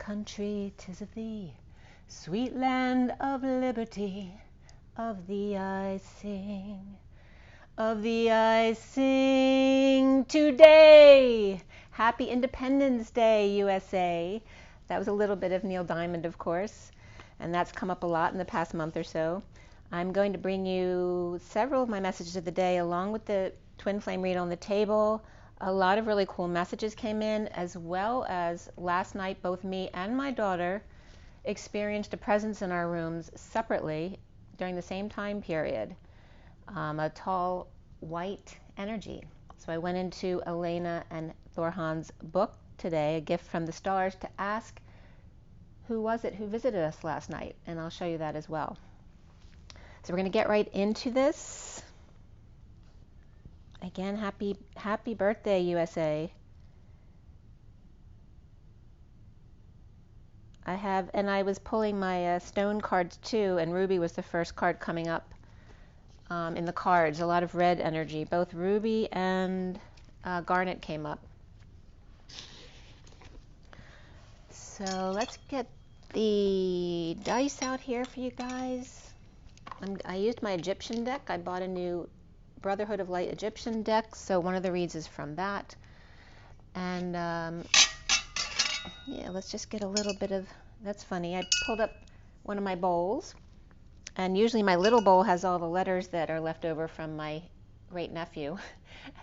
country, 'tis of thee, sweet land of liberty, of thee I sing. Of thee I sing today. Happy Independence Day, USA. That was a little bit of Neil Diamond, of course, and that's come up a lot in the past month or so. I'm going to bring you several of my messages of the day along with the twin flame read on the table. A lot of really cool messages came in, as well as last night both me and my daughter experienced a presence in our rooms separately during the same time period. A tall white energy. So I went into Elena and Thorhan's book today, A Gift from the Stars, to ask who was it who visited us last night, and I'll show you that as well. So we're going to get right into this. Again, happy birthday, USA. I was pulling my stone cards too, and Ruby was the first card coming up. In the cards, a lot of red energy. Both Ruby and Garnet came up. So let's get the dice out here for you guys. I used my Egyptian deck. I bought a new Brotherhood of Light Egyptian deck, so one of the reads is from that. And yeah, let's just get a little bit of, that's funny. I pulled up one of my bowls. And usually my little bowl has all the letters that are left over from my great nephew.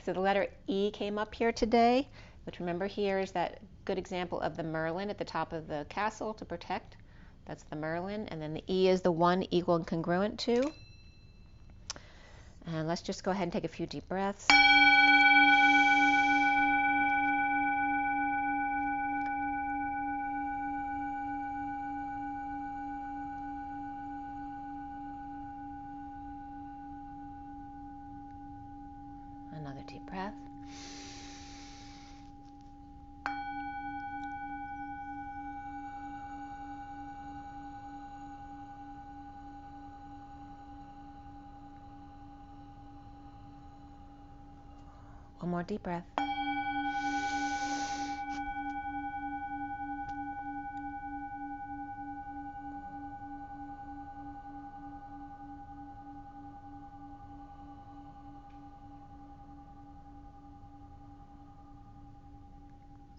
So the letter E came up here today, which remember here is that good example of the Merlin at the top of the castle to protect. That's the Merlin. And then the E is the one equal and congruent to. And let's just go ahead and take a few deep breaths. Another deep breath. One more deep breath.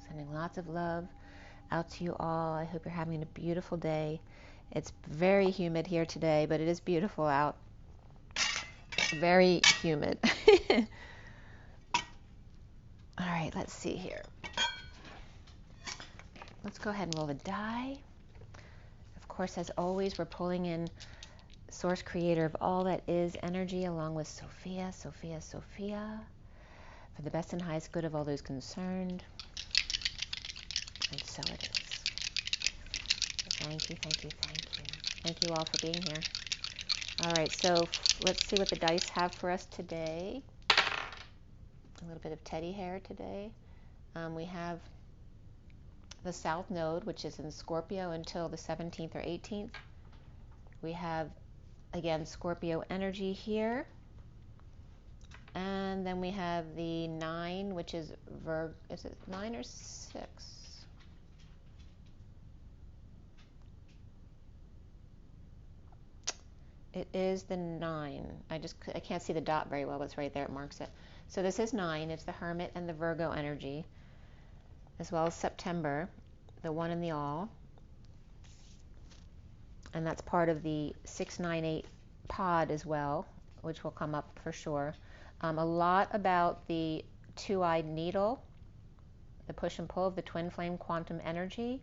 Sending lots of love out to you all. I hope you're having a beautiful day. It's very humid here today, but it is beautiful out. Very humid. All right, let's see here. Let's go ahead and roll the die. Of course, as always, we're pulling in Source Creator of all that is energy, along with Sophia, Sophia, Sophia, for the best and highest good of all those concerned. And so it is. Thank you, thank you, thank you. Thank you all for being here. All right, so let's see what the dice have for us today. A little bit of teddy hair today. We have the South Node, which is in Scorpio until the 17th or 18th. We have, again, Scorpio energy here. And then we have the 9, which is is it 9 or 6? It is the 9. I can't see the dot very well, but it's right there. It marks it. So this is 9. It's the Hermit and the Virgo energy, as well as September, the 1 and the All. And that's part of the 698 pod as well, which will come up for sure. A lot about the two-eyed needle, the push and pull of the twin flame quantum energy.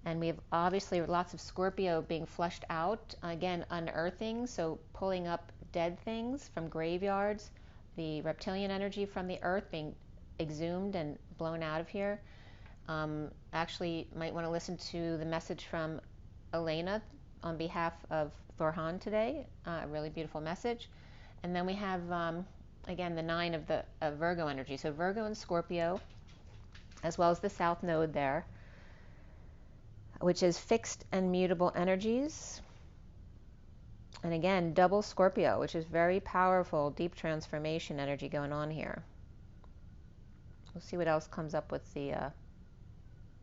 And we have obviously lots of Scorpio being flushed out, again, unearthing, so pulling up dead things from graveyards, the reptilian energy from the earth being exhumed and blown out of here. Actually, might want to listen to the message from Elena on behalf of Thorhan today, a really beautiful message. And then we have, again, the 9 of Virgo energy, so Virgo and Scorpio, as well as the South Node there, which is fixed and mutable energies. And again, double Scorpio, which is very powerful, deep transformation energy going on here. We'll see what else comes up with the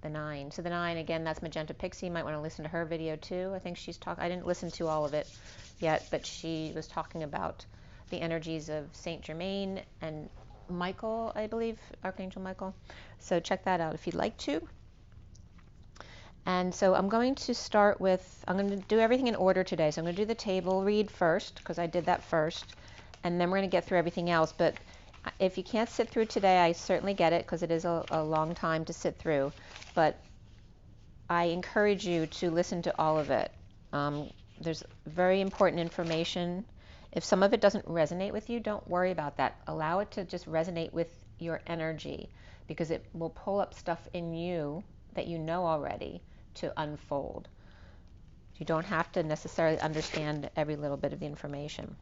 the 9. So the 9, again, that's Magenta Pixie. You might want to listen to her video too. I think she's I didn't listen to all of it yet, but she was talking about the energies of Saint Germain and Michael, I believe, Archangel Michael. So check that out if you'd like to. And so I'm going to start with, I'm going to do everything in order today. So I'm going to do the table read first, because I did that first, and then we're going to get through everything else. But if you can't sit through today, I certainly get it, because it is a long time to sit through. But I encourage you to listen to all of it. There's very important information. If some of it doesn't resonate with you, don't worry about that. Allow it to just resonate with your energy, because it will pull up stuff in you that you know already to unfold. You don't have to necessarily understand every little bit of the information.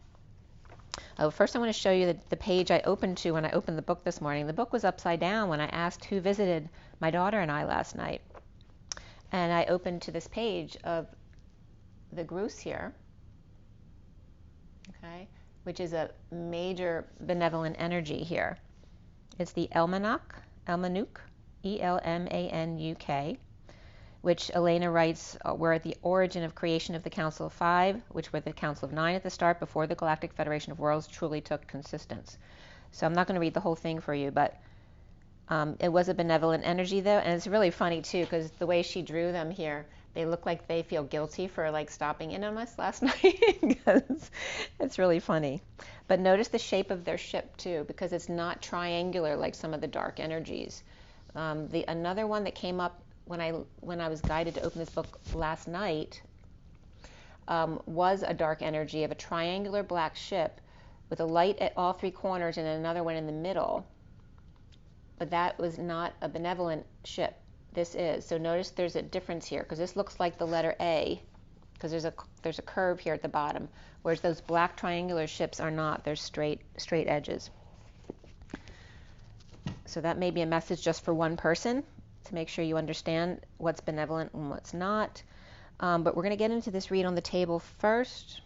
First I want to show you the page I opened to when I opened the book this morning. The book was upside down when I asked who visited my daughter and I last night. And I opened to this page of the Grus here, okay, which is a major benevolent energy here. It's the Elmanuk, E-L-M-A-N-U-K, which Elena writes were at the origin of creation of the Council of Five, which were the Council of Nine at the start before the Galactic Federation of Worlds truly took consistence. So I'm not going to read the whole thing for you, but it was a benevolent energy though, and it's really funny too, because the way she drew them here, they look like they feel guilty for like stopping in on us last night, because it's really funny. But notice the shape of their ship too, because it's not triangular like some of the dark energies. Another one that came up when I was guided to open this book last night was a dark energy of a triangular black ship with a light at all three corners and another one in the middle. But that was not a benevolent ship. This is. So notice there's a difference here, because this looks like the letter A, because there's a curve here at the bottom, whereas those black triangular ships are not. They're straight edges. So that may be a message just for one person, to make sure you understand what's benevolent and what's not. But we're going to get into this read on the table first.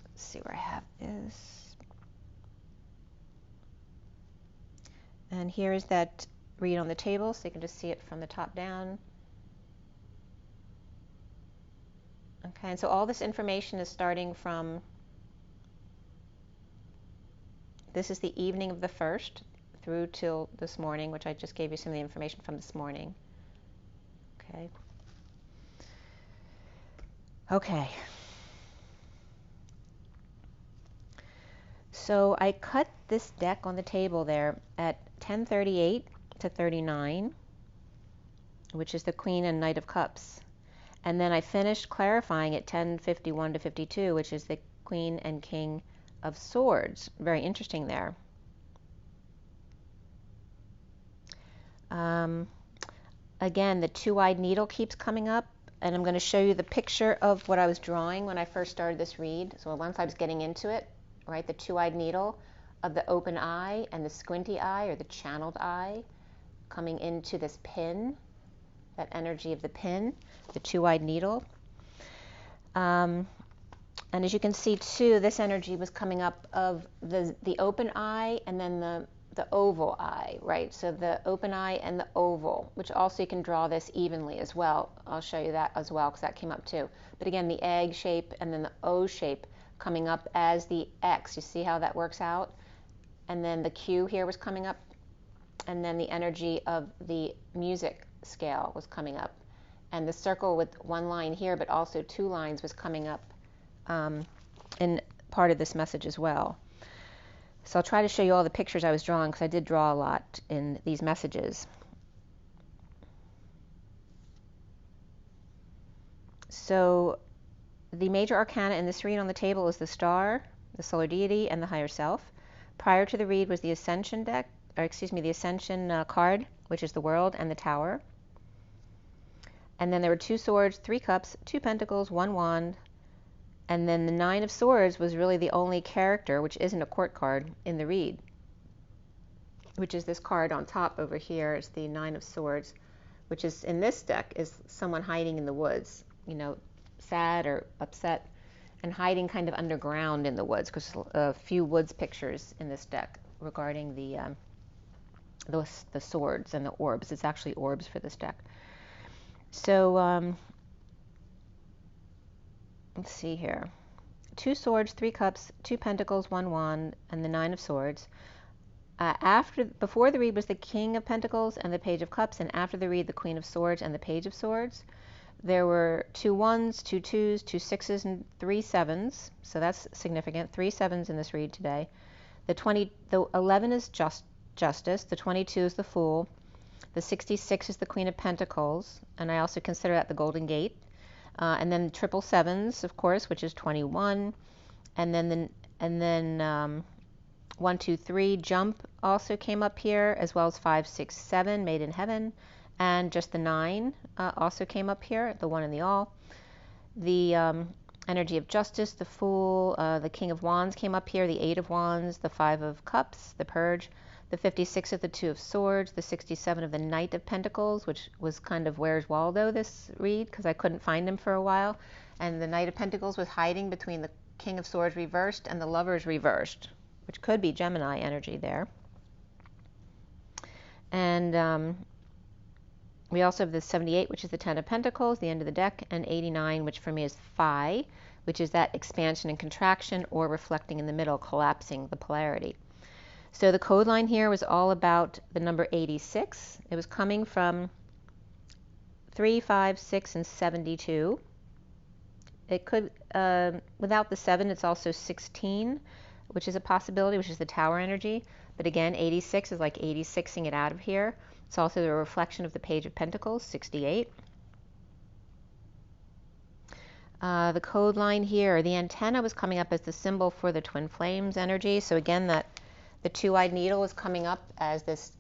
Let's see where I have this. And here is that read on the table, so you can just see it from the top down. Okay, and so all this information is starting from, this is the evening of the 1st through till this morning, which I just gave you some of the information from this morning. Okay. Okay. So I cut this deck on the table there at 10:38 to 39, which is the Queen and Knight of Cups. And then I finished clarifying at 10:51 to 52, which is the Queen and King of Swords. Very interesting there. Again, the two-eyed needle keeps coming up, and I'm going to show you the picture of what I was drawing when I first started this read. So once I was getting into it, right, the two-eyed needle of the open eye and the squinty eye, or the channeled eye, coming into this pin, that energy of the pin, the two-eyed needle. And as you can see too, this energy was coming up of the open eye and then the oval eye, right? So the open eye and the oval, which also you can draw this evenly as well. I'll show you that as well, because that came up too. But again, the egg shape and then the O shape coming up as the X. You see how that works out? And then the Q here was coming up, and then the energy of the music scale was coming up. And the circle with one line here, but also two lines, was coming up in part of this message as well. So I'll try to show you all the pictures I was drawing, because I did draw a lot in these messages. So the major arcana in this read on the table is the star, the solar deity, and the higher self. Prior to the read was the Ascension deck, or excuse me, the Ascension card, which is the world, and the tower. And then there were 2 swords, 3 cups, 2 pentacles, 1 wand. And then the 9 of Swords was really the only character, which isn't a court card, in the read, which is this card on top over here. It's the 9 of Swords, which is in this deck is someone hiding in the woods, you know, sad or upset, and hiding kind of underground in the woods, because a few woods pictures in this deck regarding the swords and the orbs. It's actually orbs for this deck. So let's see here. 2 swords, 3 cups, 2 pentacles, 1 wand, and the 9 of swords. Before the read was the King of Pentacles and the Page of Cups, and after the read, the Queen of Swords and the Page of Swords. There were 2 1s, 2 2s, 2 6s, and 3 7s. So that's significant. 3 7s in this read today. The 11 is Justice. The 22 is the Fool. The 66 is the Queen of Pentacles, and I also consider that the Golden Gate. And then triple sevens, of course, which is 21. And then 1 2 3 Jump also came up here, as well as 5 6 7 Made in Heaven, and just the 9 also came up here, the 1 and the all. The Energy of Justice, the Fool, the King of Wands came up here, the 8 of Wands, the 5 of Cups, the Purge, the 56 of the 2 of Swords, the 67 of the Knight of Pentacles, which was kind of Where's Waldo this read, because I couldn't find him for a while. And the Knight of Pentacles was hiding between the King of Swords reversed and the Lovers reversed, which could be Gemini energy there. And we also have the 78, which is the 10 of Pentacles, the end of the deck, and 89, which for me is Phi, which is that expansion and contraction, or reflecting in the middle, collapsing the polarity. So the code line here was all about the number 86. It was coming from 3, 5, 6, and 72. It could, without the 7, it's also 16, which is a possibility, which is the Tower energy. But again, 86 is like 86ing it out of here. It's also the reflection of the Page of Pentacles, 68. The code line here, the antenna was coming up as the symbol for the twin flames energy. So again, that the 2-eyed needle is coming up as this,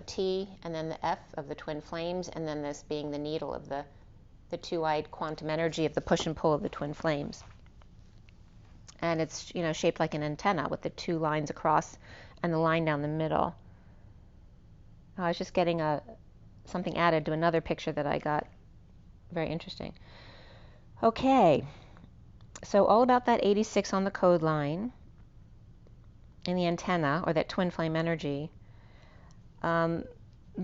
T, and then the F of the twin flames, and then this being the needle of the 2-eyed quantum energy of the push and pull of the twin flames. And it's, shaped like an antenna with the 2 lines across and the line down the middle. I was just getting something added to another picture that I got. Very interesting. Okay, so all about that 86 on the code line in the antenna, or that twin flame energy. The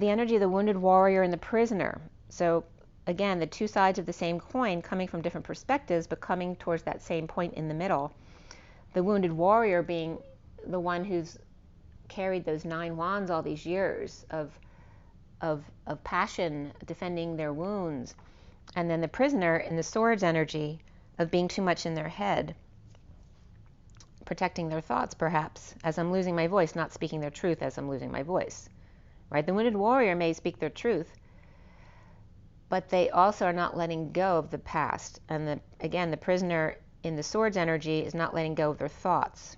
energy of the wounded warrior and the prisoner. So again, the 2 sides of the same coin coming from different perspectives, but coming towards that same point in the middle. The wounded warrior being the one who's carried those 9 wands all these years of passion, defending their wounds. And then the prisoner in the swords energy of being too much in their head, protecting their thoughts perhaps, as I'm losing my voice, not speaking their truth as I'm losing my voice. Right? The wounded warrior may speak their truth, but they also are not letting go of the past. And again, the prisoner in the swords energy is not letting go of their thoughts.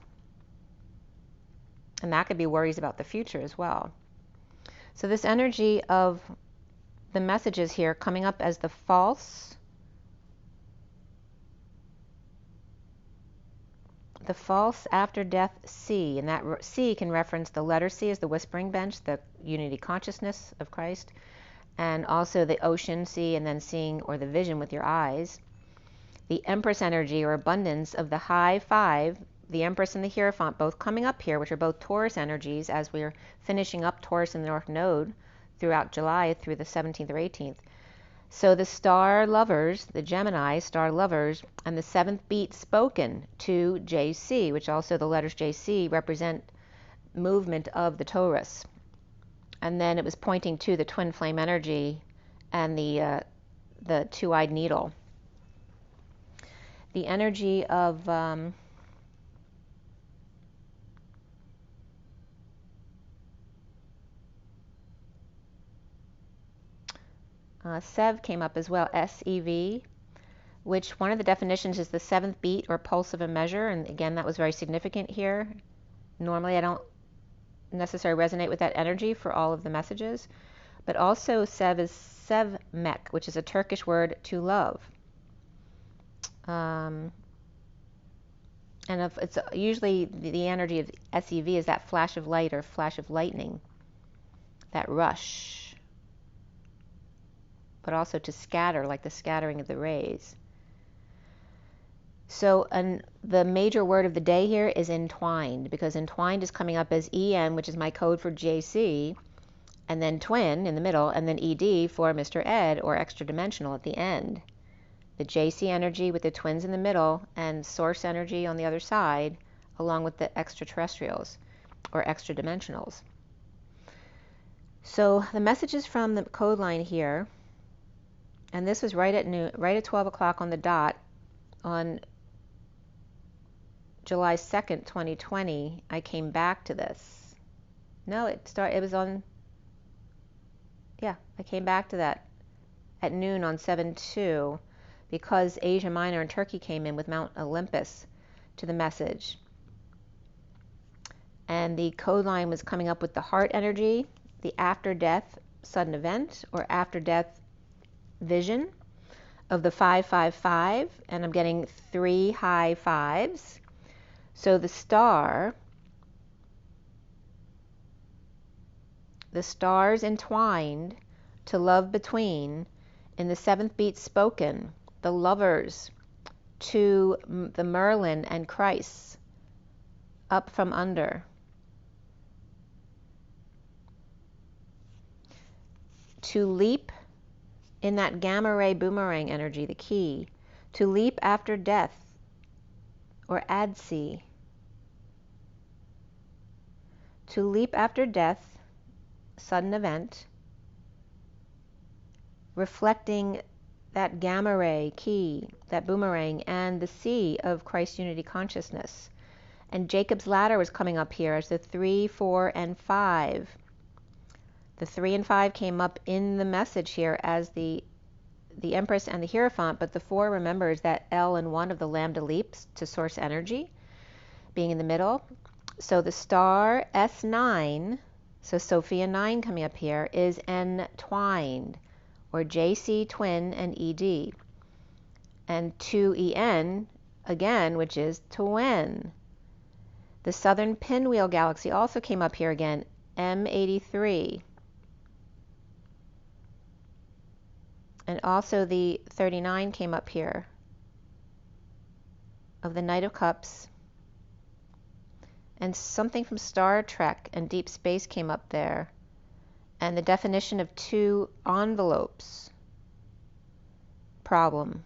And that could be worries about the future as well. So this energy of the messages here coming up as the false, after death C, and that C can reference the letter C as the whispering bench, the unity consciousness of Christ, and also the ocean C, and then seeing, or the vision with your eyes. The Empress energy, or abundance of the high 5, the Empress and the Hierophant both coming up here, which are both Taurus energies, as we're finishing up Taurus in the North Node throughout July through the 17th or 18th. So the star lovers, the Gemini star lovers, and the 7th beat spoken to JC, which also the letters JC represent movement of the Taurus. And then it was pointing to the twin flame energy and the 2-eyed needle. The energy of SEV came up as well, SEV, which one of the definitions is the 7th beat or pulse of a measure. And again, that was very significant here. Normally, I don't necessarily resonate with that energy for all of the messages. But also SEV is sevmek, which is a Turkish word to love. And if it's usually the energy of SEV is that flash of light or flash of lightning, that rush. But also to scatter, like the scattering of the rays. So the major word of the day here is entwined, because entwined is coming up as EN, which is my code for JC, and then twin in the middle, and then ED for Mr. Ed, or extra dimensional, at the end. The JC energy with the twins in the middle and source energy on the other side, along with the extraterrestrials or extra dimensionals. So the messages from the code line here, and this was right at noon, right at 12 o'clock on the dot on July 2nd, 2020. I came back to this. No, it was on, yeah, I came back to that at noon on 7/2 because Asia Minor and Turkey came in with Mount Olympus to the message. And the code line was coming up with the heart energy, the after-death sudden event or after-death vision of the 555, and I'm getting 3 high fives. So the stars entwined to love between in the 7th beat spoken, the lovers to the Merlin and Christ up from under. To leap in that gamma ray boomerang energy, the key, to leap after death, or ADSI, to leap after death, sudden event, reflecting that gamma ray key, that boomerang, and the C of Christ Unity Consciousness. And Jacob's ladder was coming up here as the 3, 4, and 5. The 3 and 5 came up in the message here as the Empress and the Hierophant, but the 4, remember, is that L and 1 of the lambda leaps to source energy, being in the middle. So the star S9, so Sophia 9 coming up here, is entwined, or JC twin and ED. And 2EN, again, which is twin. The southern pinwheel galaxy also came up here again, M83. And also the 39 came up here, of the Knight of Cups. And something from Star Trek and Deep Space came up there. And the definition of 2 envelopes problem,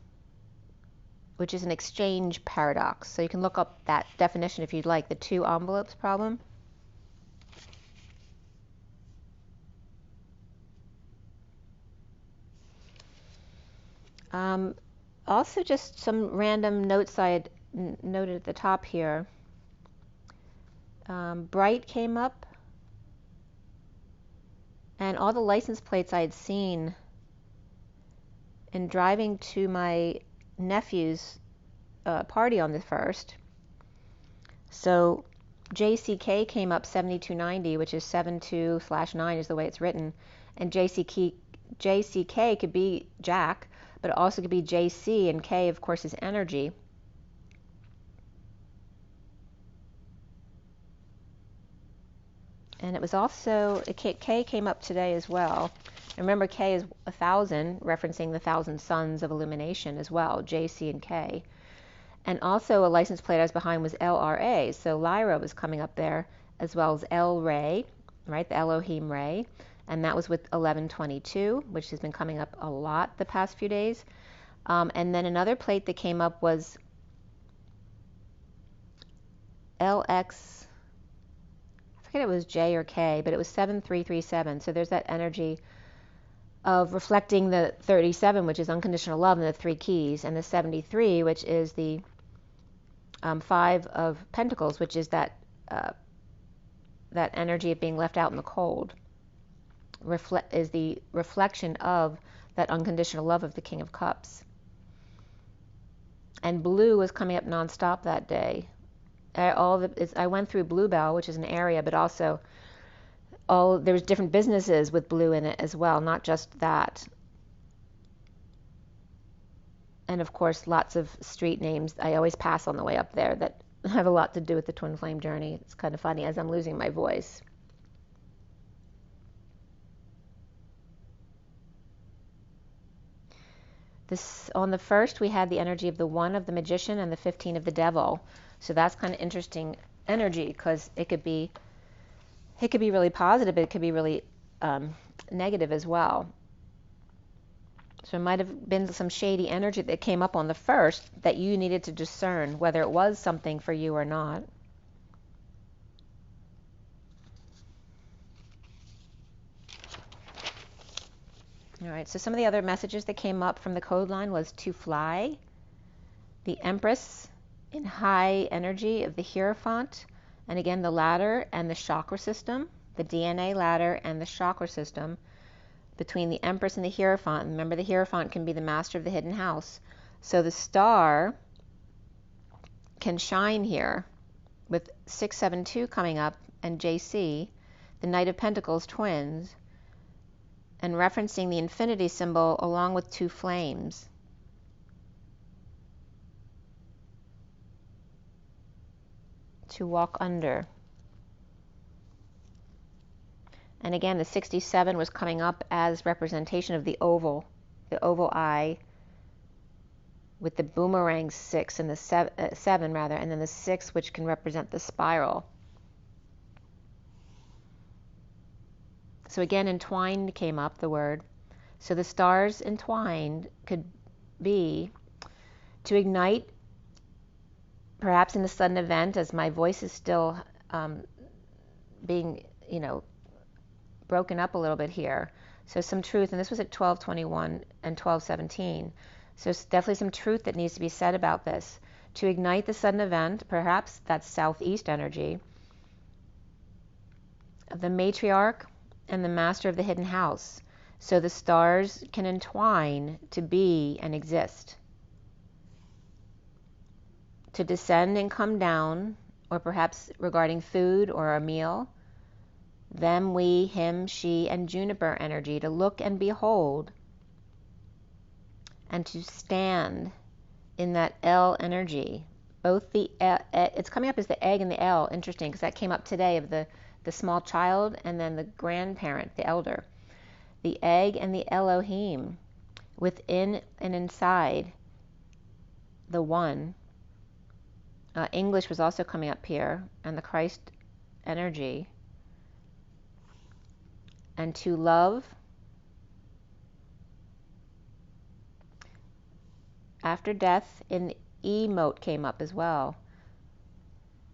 which is an exchange paradox. So you can look up that definition if you'd like, the 2 envelopes problem. Also, just some random notes I had noted at the top here. Bright came up, and all the license plates I had seen in driving to my nephew's party on the 1st. So JCK came up 7290, which is 72/9 is the way it's written, and JCK could be Jack, but it also could be JC, and K, of course, is energy. And it was also, K came up today as well. And remember, K is 1,000, referencing the 1,000 suns of illumination as well, JC and K. And also a license plate I was behind was LRA, so Lyra was coming up there, as well as L Ray, right, the Elohim Ray. And that was with 1122, which has been coming up a lot the past few days. And then another plate that came up was LX, I forget it was J or K, but it was 7337. So there's that energy of reflecting the 37, which is unconditional love, and the 3 keys, and the 73, which is the 5 of Pentacles, which is that that energy of being left out in the cold. Is the reflection of that unconditional love of the King of Cups. And blue was coming up nonstop that day. I went through Bluebell, which is an area, but also there was different businesses with blue in it as well, not just that. And of course, lots of street names I always pass on the way up there that have a lot to do with the twin flame journey. It's kind of funny as I'm losing my voice. On the 1st, we had the energy of the 1 of the Magician and the 15 of the Devil. So that's kind of interesting energy, because it could be really positive, but it could be really negative as well. So it might have been some shady energy that came up on the first that you needed to discern whether it was something for you or not. All right, so some of the other messages that came up from the code line was to fly, the Empress in high energy of the Hierophant, and again the ladder and the chakra system, the DNA ladder and the chakra system between the Empress and the Hierophant. Remember, the Hierophant can be the master of the hidden house. So the star can shine here with 672 coming up and JC, the Knight of Pentacles twins, and referencing the infinity symbol along with two flames. To walk under. And again, the 67 was coming up as representation of the oval eye, with the boomerang 6 and the 7 rather, and then the 6, which can represent the spiral. So again, entwined came up, the word. So the stars entwined could be to ignite, perhaps in a sudden event, as my voice is still being, broken up a little bit here. So some truth, and this was at 12:21 and 12:17. So it's definitely some truth that needs to be said about this. To ignite the sudden event, perhaps that's southeast energy, of the matriarch and the master of the hidden house. So the stars can entwine to be and exist. To descend and come down, or perhaps regarding food or a meal, them, we, him, she, and juniper energy, to look and behold, and to stand in that L energy. Both the, it's coming up as the egg and the L, interesting, because that came up today of the small child and then the grandparent, the elder. The egg and the Elohim, within and inside the one. English was also coming up here, and the Christ energy. And to love, after death, in emote came up as well.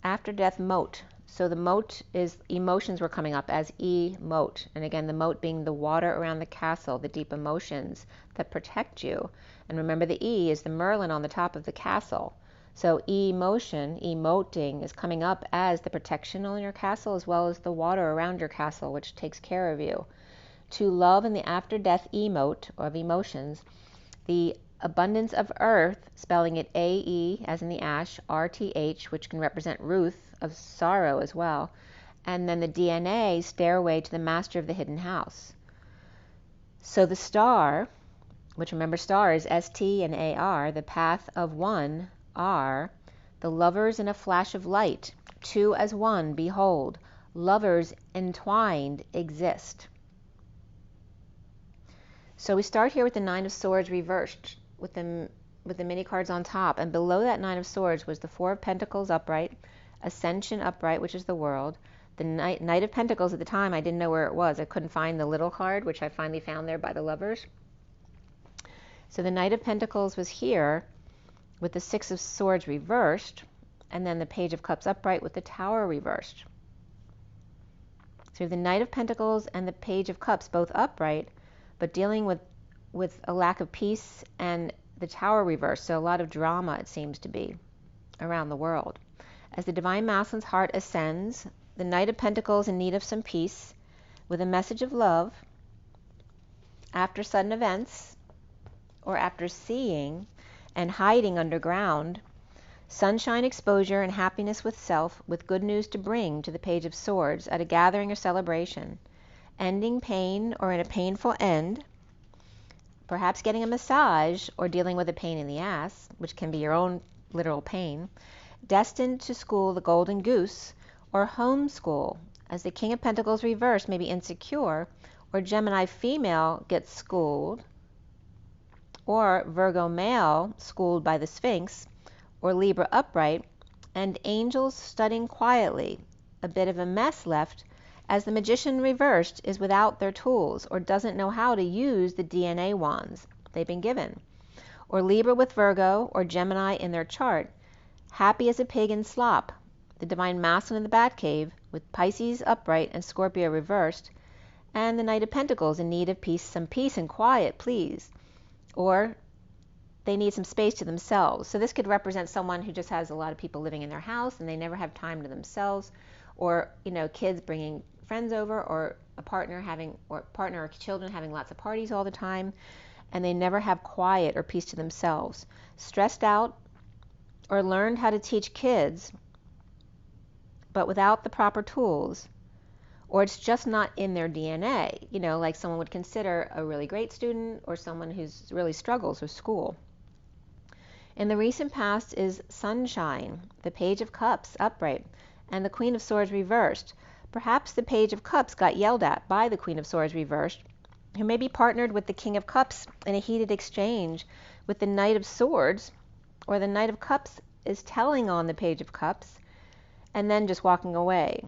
After death moat. So the moat is, emotions were coming up as emote. And again, the moat being the water around the castle, the deep emotions that protect you. And remember, the E is the Merlin on the top of the castle. So emotion, emoting, is coming up as the protection on your castle as well as the water around your castle, which takes care of you. To love in the after-death emote, or of emotions, the abundance of earth, spelling it A-E as in the ash, R-T-H, which can represent Ruth, of sorrow as well, and then the DNA, stairway to the master of the hidden house. So the star, which remember star is S-T and A-R, the path of one, R, the lovers in a flash of light, two as one, behold, lovers entwined exist. So we start here with the Nine of Swords reversed, with the mini cards on top, and below that Nine of Swords was the Four of Pentacles upright, Ascension upright, which is the world, the Knight of Pentacles. At the time I didn't know where it was. I couldn't find the little card, which I finally found there by the lovers. So the Knight of Pentacles was here with the Six of Swords reversed, and then the Page of Cups upright with the Tower reversed. So the Knight of Pentacles and the Page of Cups both upright, but dealing with a lack of peace, and the Tower reversed. So a lot of drama, it seems to be, around the world. As the Divine Masculine's heart ascends, the Knight of Pentacles in need of some peace, with a message of love, after sudden events, or after seeing and hiding underground, sunshine, exposure, and happiness with self, with good news to bring to the Page of Swords at a gathering or celebration, ending pain or in a painful end, perhaps getting a massage or dealing with a pain in the ass, which can be your own literal pain, destined to school the golden goose or homeschool, as the King of Pentacles reversed may be insecure, or Gemini female gets schooled, or Virgo male schooled by the Sphinx, or Libra upright, and angels studying quietly, a bit of a mess left, as the Magician reversed is without their tools or doesn't know how to use the DNA wands they've been given. Or Libra with Virgo or Gemini in their chart, happy as a pig in slop, the Divine Masculine in the Batcave with Pisces upright and Scorpio reversed, and the Knight of Pentacles in need of peace, some peace and quiet, please. Or they need some space to themselves. So this could represent someone who just has a lot of people living in their house and they never have time to themselves, or kids bringing friends over, or a partner or children having lots of parties all the time, and they never have quiet or peace to themselves. Stressed out, or learned how to teach kids, but without the proper tools, or it's just not in their DNA, like someone would consider a really great student or someone who's really struggles with school. In the recent past is Sunshine, the Page of Cups upright, and the Queen of Swords reversed. Perhaps the Page of Cups got yelled at by the Queen of Swords reversed, who may be partnered with the King of Cups in a heated exchange with the Knight of Swords, or the Knight of Cups is telling on the Page of Cups and then just walking away.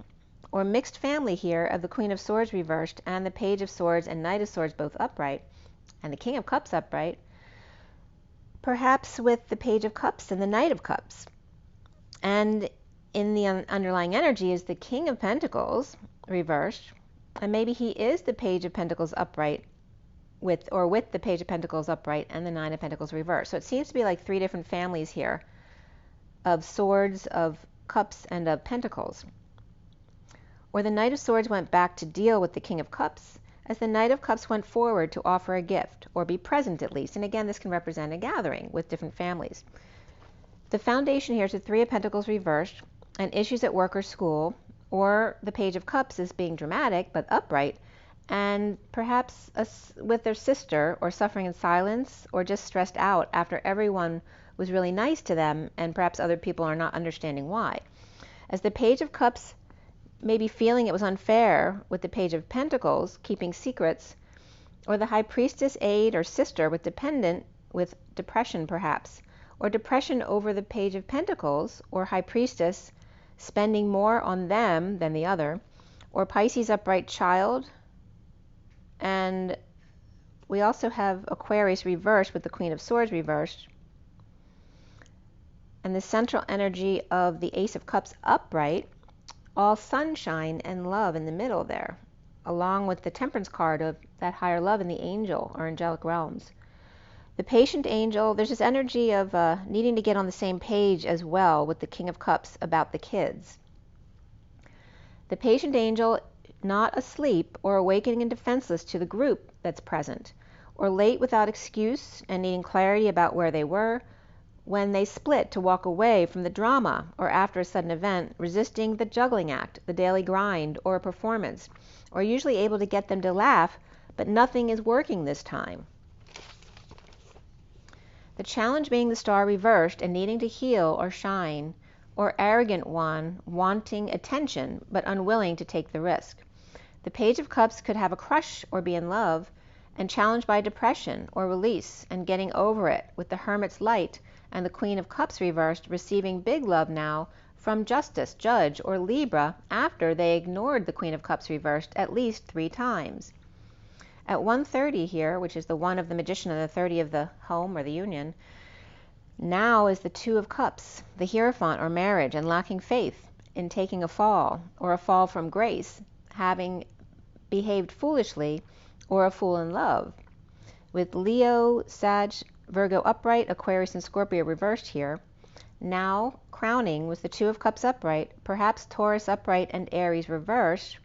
Or mixed family here of the Queen of Swords reversed and the Page of Swords and Knight of Swords both upright, and the King of Cups upright, perhaps with the Page of Cups and the Knight of Cups. And in the underlying energy is the King of Pentacles reversed, and maybe he is the Page of Pentacles upright with the Page of Pentacles upright and the Nine of Pentacles reversed. So it seems to be like three different families here of Swords, of Cups, and of Pentacles. Or the Knight of Swords went back to deal with the King of Cups, as the Knight of Cups went forward to offer a gift, or be present at least. And again, this can represent a gathering with different families. The foundation here is the Three of Pentacles reversed, and issues at work or school, or the Page of Cups is being dramatic but upright, and perhaps with their sister, or suffering in silence, or just stressed out after everyone was really nice to them, and perhaps other people are not understanding why. As the Page of Cups may be feeling it was unfair with the Page of Pentacles, keeping secrets, or the High Priestess aide or sister with dependent with depression perhaps, or depression over the Page of Pentacles, or High Priestess spending more on them than the other, or Pisces upright child. And we also have Aquarius reversed with the Queen of Swords reversed, and the central energy of the Ace of Cups upright, all sunshine and love in the middle there, along with the Temperance card of that higher love in the angel or angelic realms. The patient angel, there's this energy of needing to get on the same page as well with the King of Cups about the kids. The patient angel not asleep or awakening and defenseless to the group that's present, or late without excuse and needing clarity about where they were, when they split to walk away from the drama or after a sudden event, resisting the juggling act, the daily grind, or a performance, or usually able to get them to laugh, but nothing is working this time. The challenge being the Star reversed and needing to heal or shine, or arrogant one wanting attention but unwilling to take the risk. The Page of Cups could have a crush or be in love, and challenged by depression or release and getting over it, with the Hermit's light and the Queen of Cups reversed receiving big love now from Justice, Judge, or Libra after they ignored the Queen of Cups reversed at least 3 times. At 1:30 here, which is the 1 of the Magician and the 30 of the home or the union, now is the 2 of Cups, the Hierophant or marriage, and lacking faith in taking a fall, or a fall from grace, having behaved foolishly, or a fool in love. With Leo, Sag, Virgo upright, Aquarius and Scorpio reversed here. Now crowning with the 2 of Cups upright, perhaps Taurus upright and Aries reversed.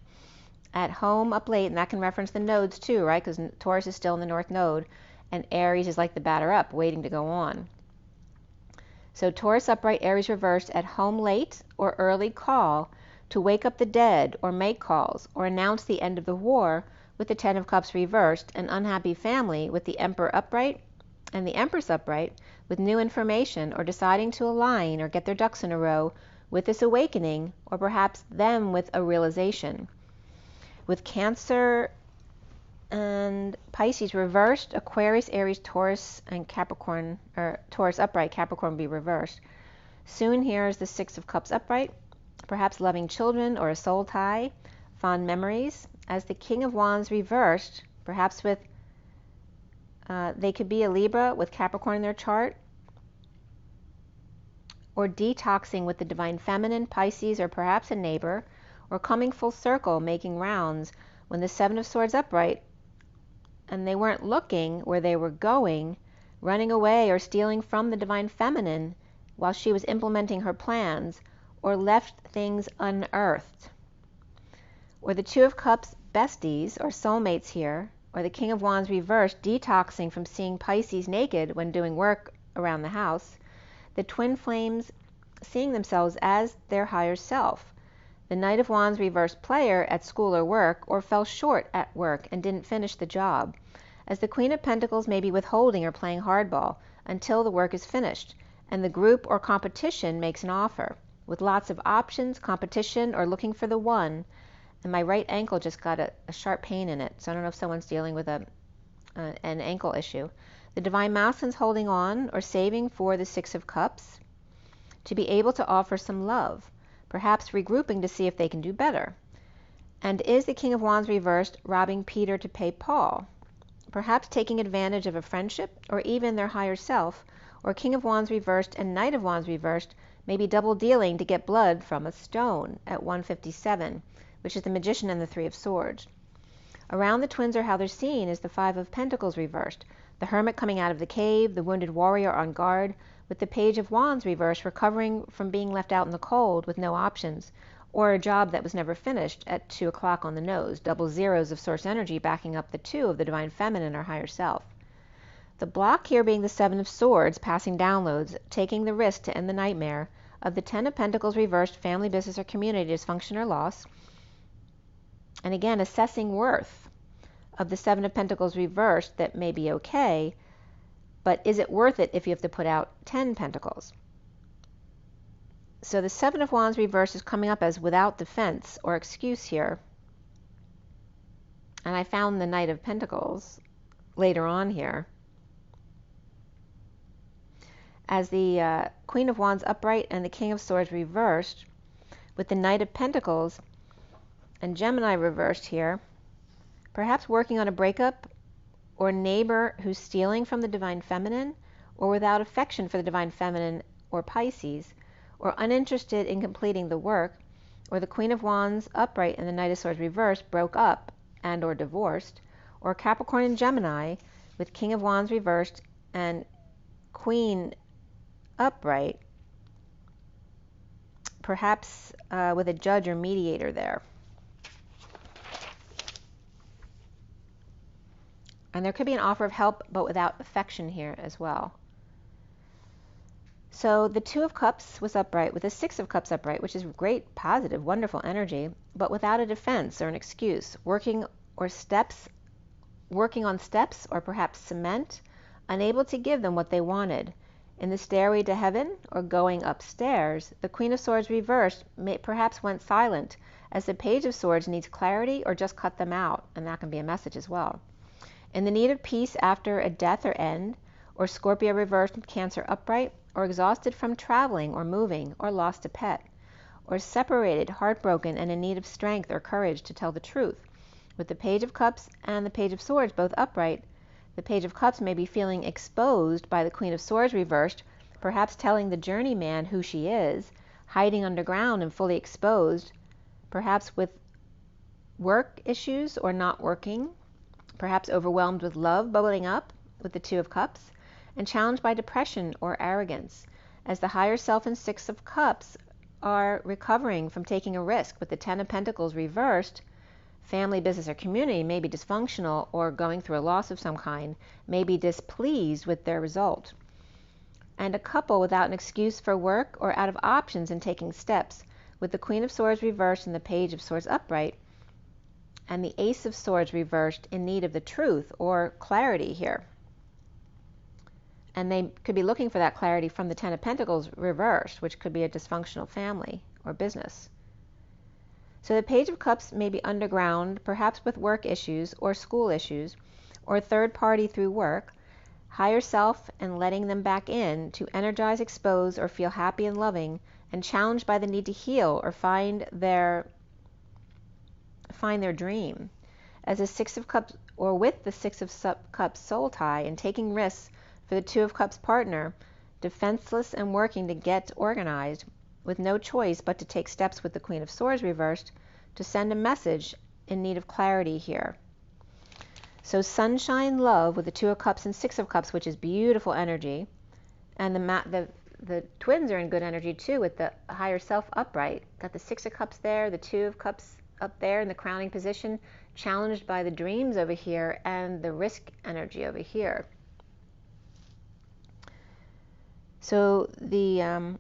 At home up late, and that can reference the nodes too, right? Because Taurus is still in the North Node, and Aries is like the batter up, waiting to go on. So Taurus upright, Aries reversed, at home late or early call to wake up the dead or make calls or announce the end of the war with the 10 of Cups reversed, an unhappy family with the Emperor upright and the Empress upright with new information or deciding to align or get their ducks in a row with this awakening, or perhaps them with a realization. With Cancer and Pisces reversed, Aquarius, Aries, Taurus, and Capricorn, or Taurus upright, Capricorn be reversed. Soon here is the 6 of Cups upright, perhaps loving children or a soul tie, fond memories. As the King of Wands reversed, perhaps with, they could be a Libra with Capricorn in their chart, or detoxing with the Divine Feminine, Pisces, or perhaps a neighbor, or coming full circle, making rounds when the Seven of Swords upright, and they weren't looking where they were going, running away or stealing from the Divine Feminine while she was implementing her plans, or left things unearthed. Or the Two of Cups besties or soulmates here, or the King of Wands reversed, detoxing from seeing Pisces naked when doing work around the house. The twin flames seeing themselves as their higher self. The Knight of Wands reversed player at school or work, or fell short at work and didn't finish the job. As the Queen of Pentacles may be withholding or playing hardball until the work is finished, and the group or competition makes an offer, with lots of options, competition, or looking for the one. And my right ankle just got a sharp pain in it, so I don't know if someone's dealing with an ankle issue. The Divine Masculine's holding on or saving for the Six of Cups to be able to offer some love, perhaps regrouping to see if they can do better. And is the King of Wands reversed robbing Peter to pay Paul? Perhaps taking advantage of a friendship or even their higher self, or King of Wands reversed and Knight of Wands reversed, maybe double dealing to get blood from a stone at 157, which is the Magician and the Three of Swords. Around the twins, or how they're seen, is the Five of Pentacles reversed, the Hermit coming out of the cave, the wounded warrior on guard, with the Page of Wands reversed, recovering from being left out in the cold with no options, or a job that was never finished at 2 o'clock on the nose, double zeros of source energy backing up the two of the Divine Feminine or higher self. The block here being the Seven of Swords, passing downloads, taking the risk to end the nightmare of the Ten of Pentacles reversed, family, business, or community dysfunction or loss. And again, assessing worth of the Seven of Pentacles reversed, that may be okay, but is it worth it if you have to put out 10 Pentacles? So the Seven of Wands reversed is coming up as without defense or excuse here. And I found the Knight of Pentacles later on here. As the Queen of Wands upright and the King of Swords reversed, with the Knight of Pentacles and Gemini reversed here, perhaps working on a breakup, or neighbor who's stealing from the Divine Feminine, or without affection for the Divine Feminine or Pisces, or uninterested in completing the work, or the Queen of Wands upright and the Knight of Swords reversed broke up and or divorced, or Capricorn and Gemini with King of Wands reversed and Queen upright, perhaps with a judge or mediator there. And there could be an offer of help, but without affection here as well. So the Two of Cups was upright with the Six of Cups upright, which is great, positive, wonderful energy, but without a defense or an excuse, working on steps or perhaps cement, unable to give them what they wanted. In the stairway to heaven or going upstairs, the Queen of Swords reversed perhaps went silent, as the Page of Swords needs clarity or just cut them out, and that can be a message as well. In the need of peace after a death or end, or Scorpio reversed with Cancer upright, or exhausted from traveling or moving, or lost a pet, or separated, heartbroken, and in need of strength or courage to tell the truth. With the Page of Cups and the Page of Swords both upright, the Page of Cups may be feeling exposed by the Queen of Swords reversed, perhaps telling the journeyman who she is, hiding underground and fully exposed, perhaps with work issues or not working, perhaps overwhelmed with love bubbling up with the Two of Cups, and challenged by depression or arrogance, as the higher self and Six of Cups are recovering from taking a risk with the Ten of Pentacles reversed. Family, business, or community may be dysfunctional or going through a loss of some kind, may be displeased with their result. And a couple without an excuse for work or out of options in taking steps, with the Queen of Swords reversed and the Page of Swords upright, and the Ace of Swords reversed in need of the truth or clarity here. And they could be looking for that clarity from the Ten of Pentacles reversed, which could be a dysfunctional family or business. So the Page of Cups may be underground, perhaps with work issues or school issues, or third party through work, higher self and letting them back in to energize, expose, or feel happy and loving, and challenged by the need to heal or find their find their dream. As a Six of Cups, or with the Six of Cups soul tie and taking risks for the Two of Cups partner, defenseless and working to get organized, with no choice but to take steps with the Queen of Swords reversed to send a message in need of clarity here. So sunshine, love with the Two of Cups and Six of Cups, which is beautiful energy, and the twins are in good energy too with the higher self upright. Got the Six of Cups there, the Two of Cups up there in the crowning position, challenged by the dreams over here and the risk energy over here. So the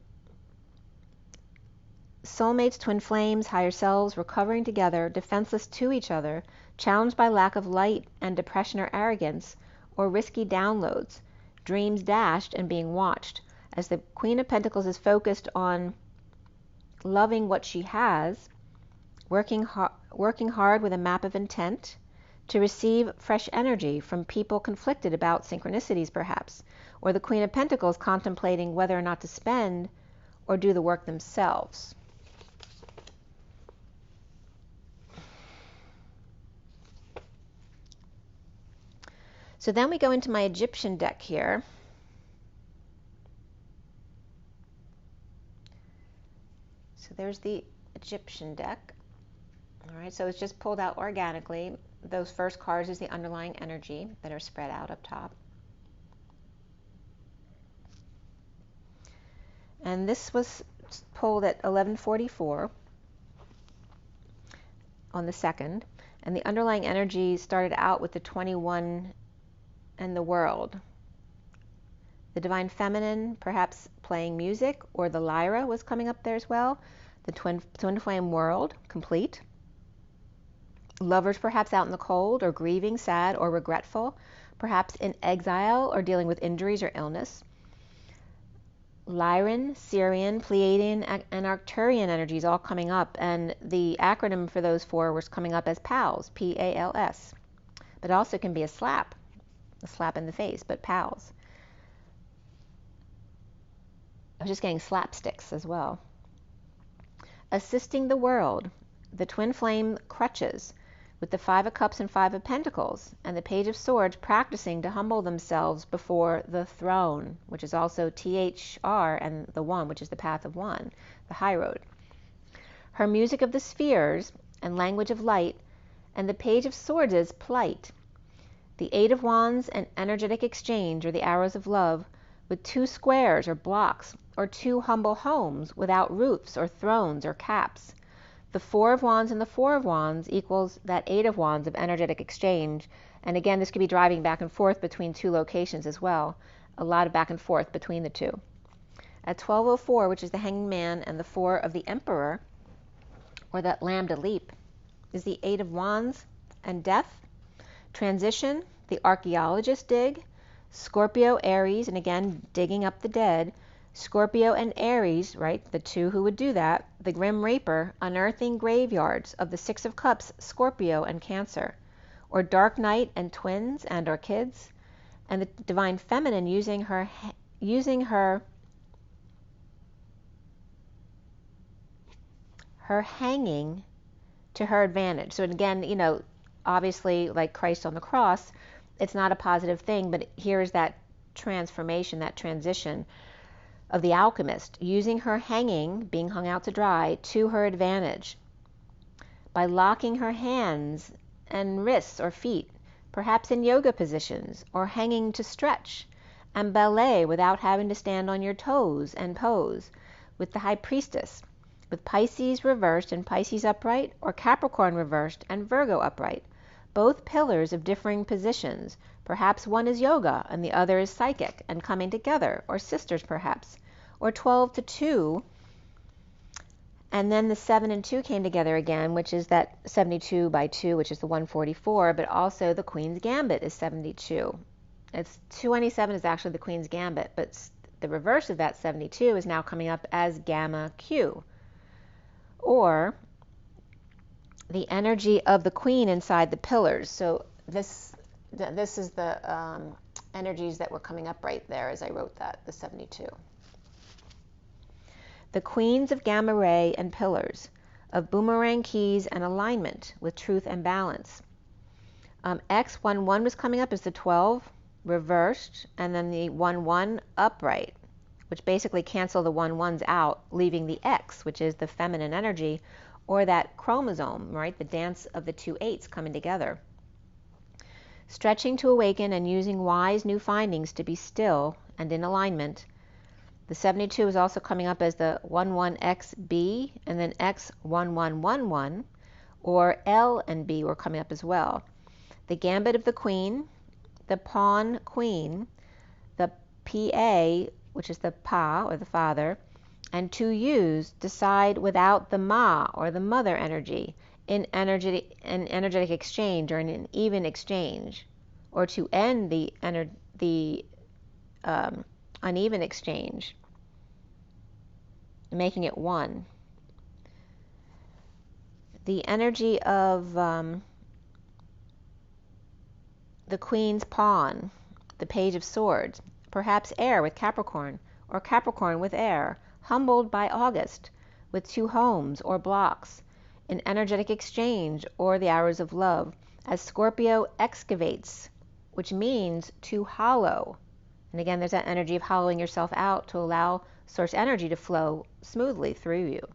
soulmates, twin flames, higher selves recovering together, defenseless to each other, challenged by lack of light and depression or arrogance, or risky downloads, dreams dashed and being watched, as the Queen of Pentacles is focused on loving what she has, working hard with a map of intent to receive fresh energy from people conflicted about synchronicities perhaps, or the Queen of Pentacles contemplating whether or not to spend or do the work themselves. So then we go into my Egyptian deck here. So there's the Egyptian deck. All right, so it's just pulled out organically. Those first cards is the underlying energy that are spread out up top. And this was pulled at 11:44 on the 2nd. And the underlying energy started out with the 21 and the world. The divine feminine perhaps playing music, or the lyra was coming up there as well. The twin flame world complete. Lovers perhaps out in the cold, or grieving, sad, or regretful, perhaps in exile or dealing with injuries or illness. Lyran, Sirian, Pleiadian, and Arcturian energies all coming up, and the acronym for those four was coming up as PALS, P-A-L-S. But it also can be a slap in the face, but PALS. I was just getting slapsticks as well. Assisting the world, the twin flame crutches, with the Five of Cups and Five of Pentacles, and the Page of Swords practicing to humble themselves before the throne, which is also THR, and the One, which is the path of one, the high road. Her music of the spheres and language of light, and the Page of Swords is plight. The Eight of Wands and energetic exchange, or the arrows of love, with two squares or blocks, or two humble homes without roofs or thrones or caps. The Four of Wands and the Four of Wands equals that Eight of Wands of energetic exchange. And again, this could be driving back and forth between two locations as well. A lot of back and forth between the two. At 12:04, which is the Hanged Man and the Four of the Emperor, or that Lambda Leap, is the Eight of Wands and death. Transition, the archaeologist dig, Scorpio, Aries, and again, digging up the dead. Scorpio and Aries, right, the two who would do that. The Grim Reaper, unearthing graveyards of the Six of Cups, Scorpio and Cancer. Or Dark Night and twins and or kids. And the Divine Feminine using her hanging to her advantage. So again, you know, obviously like Christ on the cross, it's not a positive thing, but here is that transformation, that transition of the alchemist, using her hanging, being hung out to dry, to her advantage by locking her hands and wrists or feet, perhaps in yoga positions, or hanging to stretch, and ballet without having to stand on your toes and pose, with the High Priestess, with Pisces reversed and Pisces upright, or Capricorn reversed and Virgo upright, both pillars of differing positions. Perhaps one is yoga and the other is psychic and coming together, or sisters perhaps, or 12 to 2, and then the 7 and 2 came together again, which is that 72 by 2, which is the 144, but also the Queen's Gambit is 72. It's 227 is actually the Queen's Gambit, but the reverse of that 72 is now coming up as Gamma Q, or the energy of the Queen inside the pillars. So this is the energies that were coming up right there as I wrote that, the 72. The Queens of Gamma Ray and Pillars, of boomerang keys and alignment with truth and balance. X11 was coming up as the 12 reversed, and then the 11 upright, which basically cancel the 11s out, leaving the X, which is the feminine energy, or that chromosome, right? The dance of the two 8s coming together. Stretching to awaken and using wise new findings to be still and in alignment. The 72 is also coming up as the 11XB, and then X1111, or L and B were coming up as well. The gambit of the queen, the pawn queen, the PA, which is the pa or the father, and 2 U's decide without the ma or the mother energy in energetic exchange or in an even exchange, or to end the uneven exchange, making it one. The energy of the Queen's pawn, the Page of Swords, perhaps air with Capricorn, or Capricorn with air, humbled by August, with 2 homes or blocks, in energetic exchange or the hours of love, as Scorpio excavates, which means to hollow. And again, there's that energy of hollowing yourself out to allow source energy to flow smoothly through you.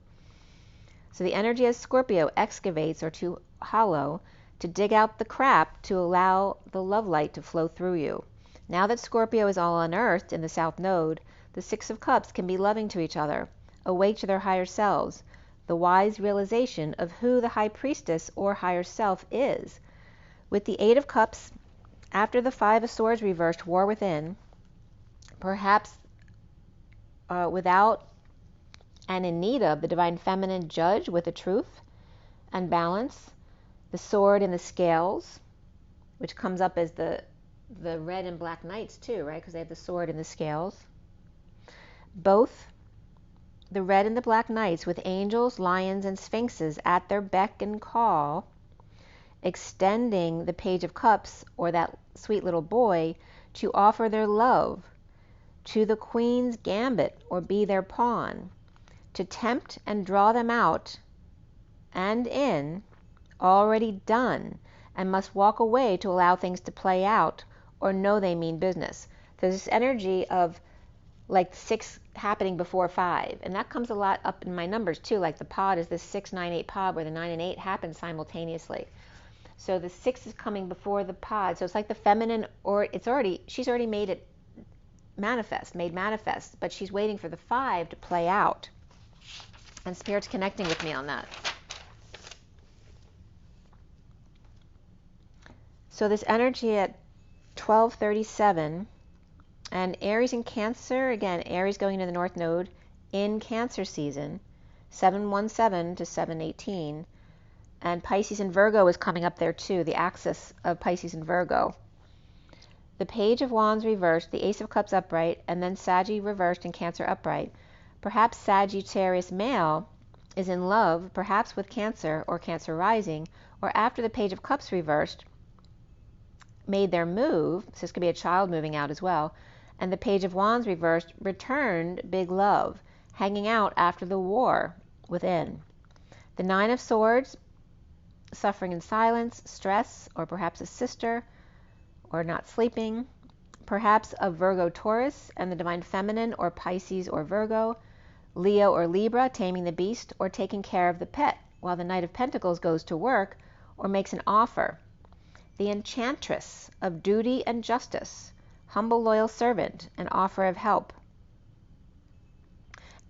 So the energy as Scorpio excavates, or to hollow, to dig out the crap to allow the love light to flow through you. Now that Scorpio is all unearthed in the South Node, the 6 of Cups can be loving to each other, awake to their higher selves, the wise realization of who the High Priestess or higher self is. With the 8 of Cups, after the 5 of Swords reversed, war within, perhaps without and in need of the divine feminine judge with the truth and balance, the sword and the scales, which comes up as the red and black knights too, right? Because they have the sword and the scales. Both the red and the black knights with angels, lions, and sphinxes at their beck and call, extending the Page of Cups, or that sweet little boy, to offer their love to the Queen's gambit, or be their pawn, to tempt and draw them out and in, already done, and must walk away to allow things to play out, or know they mean business. There's this energy of like 6 happening before 5, and that comes a lot up in my numbers too. Like the pod is this 6, 9, 8 pod, where the 9 and 8 happen simultaneously. So the 6 is coming before the pod, so it's like the feminine, or she's already made it made manifest, but she's waiting for the 5 to play out, and Spirit's connecting with me on that. So this energy at 12:37, and Aries and Cancer, again, Aries going into the North Node in Cancer season, 7:17 to 7:18, and Pisces and Virgo is coming up there too, the axis of Pisces and Virgo. The Page of Wands reversed, the Ace of Cups upright, and then Saggy reversed and Cancer upright. Perhaps Sagittarius male is in love, perhaps with Cancer or Cancer rising, or after the Page of Cups reversed, made their move, so this could be a child moving out as well, and the Page of Wands reversed, returned big love, hanging out after the war within. The 9 of Swords, suffering in silence, stress, or perhaps a sister, or not sleeping, perhaps a Virgo Taurus and the divine feminine, or Pisces or Virgo, Leo or Libra, taming the beast or taking care of the pet, while the Knight of Pentacles goes to work or makes an offer. The Enchantress of duty and justice, humble loyal servant, an offer of help.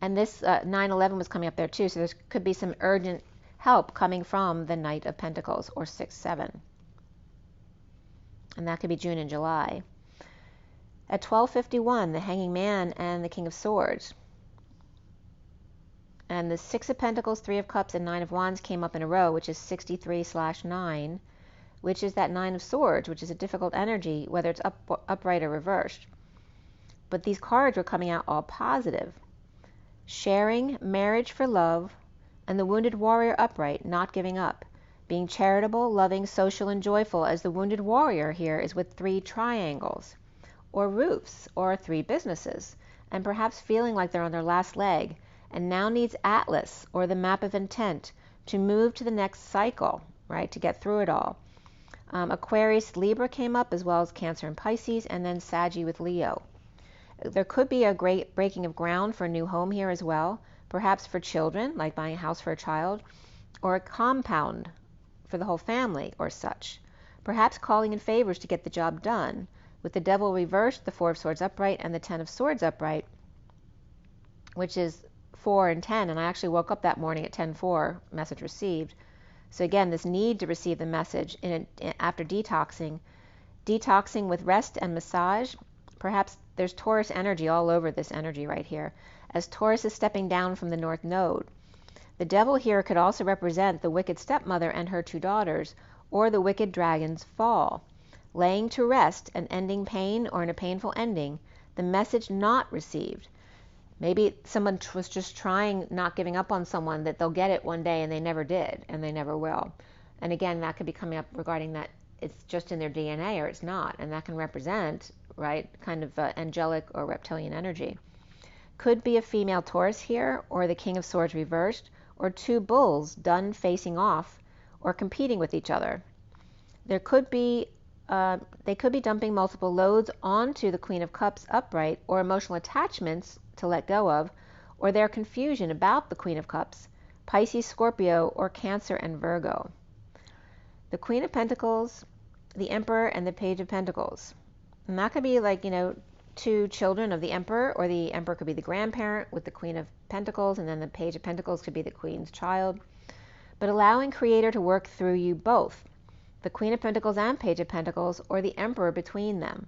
And this 9/11 was coming up there too, so there could be some urgent help coming from the Knight of Pentacles, or 6/7. And that could be June and July. At 12:51, the Hanging Man and the King of Swords. And the 6 of Pentacles, 3 of Cups, and 9 of Wands came up in a row, which is 63/9, which is that 9 of Swords, which is a difficult energy, whether it's upright or reversed. But these cards were coming out all positive. Sharing, marriage for love, and the Wounded Warrior upright, not giving up. Being charitable, loving, social, and joyful, as the Wounded Warrior here is with 3 triangles, or roofs, or 3 businesses, and perhaps feeling like they're on their last leg, and now needs Atlas, or the map of intent, to move to the next cycle, right, to get through it all. Aquarius, Libra came up, as well as Cancer and Pisces, and then Saggy with Leo. There could be a great breaking of ground for a new home here as well, perhaps for children, like buying a house for a child, or a compound for the whole family or such. Perhaps calling in favors to get the job done, with the Devil reversed, the Four of Swords upright, and the Ten of Swords upright, which is 4 and 10, and I actually woke up that morning at 10:04, message received. So again, this need to receive the message after detoxing with rest and massage. Perhaps there's Taurus energy all over this energy right here, as Taurus is stepping down from the North Node. The Devil here could also represent the wicked stepmother and her 2 daughters, or the wicked dragon's fall, laying to rest and ending pain, or in a painful ending, the message not received. Maybe someone was just trying, not giving up on someone, that they'll get it one day and they never did, and they never will. And again, that could be coming up regarding that it's just in their DNA or it's not, and that can represent, right, kind of angelic or reptilian energy. Could be a female Taurus here, or the King of Swords reversed, or 2 bulls done facing off or competing with each other. There could be they could be dumping multiple loads onto the Queen of Cups upright, or emotional attachments to let go of, or their confusion about the Queen of Cups, Pisces, Scorpio, or Cancer and Virgo. The Queen of Pentacles, the Emperor, and the Page of Pentacles. And that could be like, 2 children of the Emperor, or the Emperor could be the grandparent with the Queen of Pentacles, and then the Page of Pentacles could be the Queen's child. But allowing Creator to work through you both, the Queen of Pentacles and Page of Pentacles, or the Emperor between them,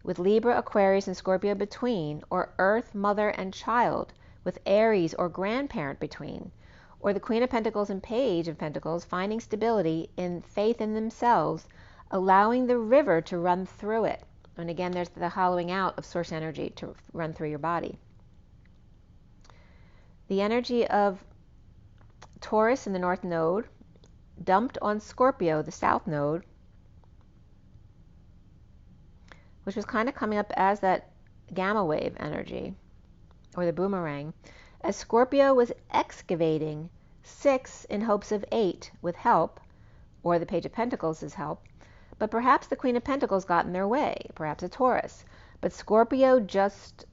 with Libra, Aquarius, and Scorpio between, or Earth, Mother, and Child, with Aries or grandparent between, or the Queen of Pentacles and Page of Pentacles finding stability in faith in themselves, allowing the river to run through it. And again, there's the hollowing out of source energy to run through your body. The energy of Taurus in the North Node dumped on Scorpio, the South Node, which was kind of coming up as that gamma wave energy, or the boomerang, as Scorpio was excavating 6 in hopes of 8 with help, or the Page of Pentacles' help. But perhaps the Queen of Pentacles got in their way, perhaps a Taurus. But Scorpio just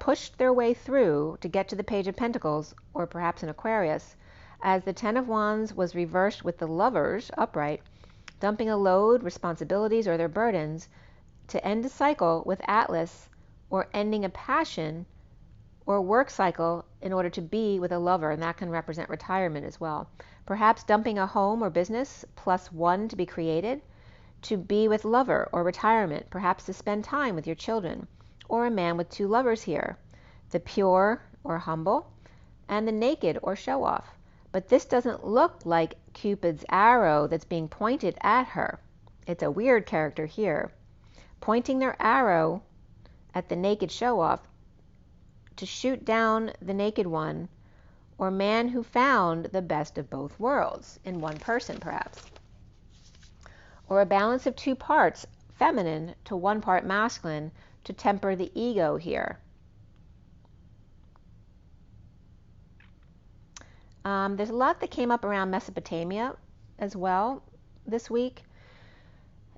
pushed their way through to get to the Page of Pentacles, or perhaps an Aquarius, as the Ten of Wands was reversed with the Lovers upright, dumping a load, responsibilities, or their burdens, to end a cycle with Atlas, or ending a passion or work cycle in order to be with a lover, and that can represent retirement as well. Perhaps dumping a home or business, +1 to be created, to be with lover or retirement, perhaps to spend time with your children, or a man with 2 lovers here, the pure or humble, and the naked or show off. But this doesn't look like Cupid's arrow that's being pointed at her. It's a weird character here, pointing their arrow at the naked show off to shoot down the naked one, or man who found the best of both worlds in one person perhaps, or a balance of 2 parts feminine to 1 part masculine to temper the ego here. There's a lot that came up around Mesopotamia as well this week.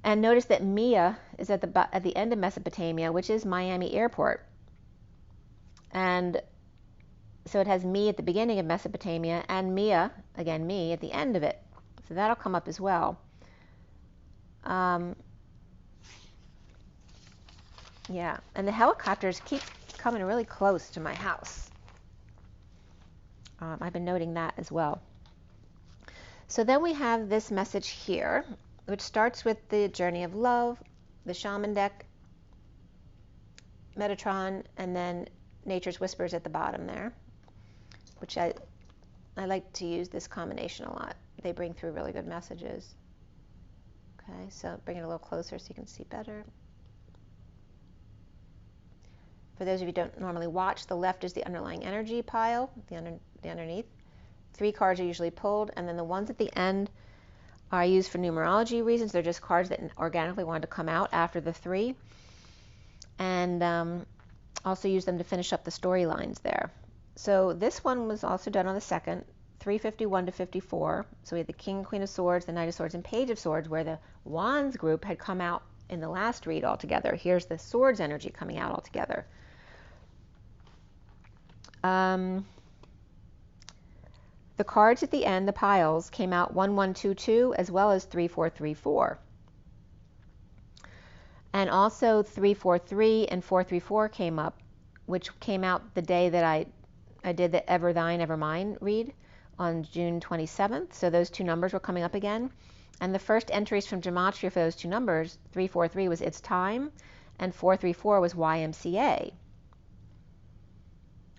And notice that Mia is at the end of Mesopotamia, which is Miami Airport. And so it has me at the beginning of Mesopotamia, and Mia, again me, at the end of it. So that'll come up as well. Yeah, and the helicopters keep coming really close to my house. I've been noting that as well. So then we have this message here, which starts with the Journey of Love, the Shaman deck, Metatron, and then Nature's Whispers at the bottom there, which I like to use this combination a lot. They bring through really good messages. Okay, so bring it a little closer so you can see better. For those of you who don't normally watch, the left is the underlying energy pile, the underneath. 3 cards are usually pulled, and then the ones at the end are used for numerology reasons. They're just cards that organically wanted to come out after the 3. And also use them to finish up the storylines there. So this one was also done on the 2nd, 351 to 54. So we had the King, Queen of Swords, the Knight of Swords, and Page of Swords, where the Wands group had come out in the last read altogether. Here's the Swords energy coming out altogether. The cards at the end, the piles, came out 1122 as well as 3434. And also 343 and 434 came up, which came out the day that I did the Ever Thine, Ever Mine read on June 27th. So those two numbers were coming up again. And the first entries from Gematria for those two numbers, 343 was It's Time, and 434 was YMCA,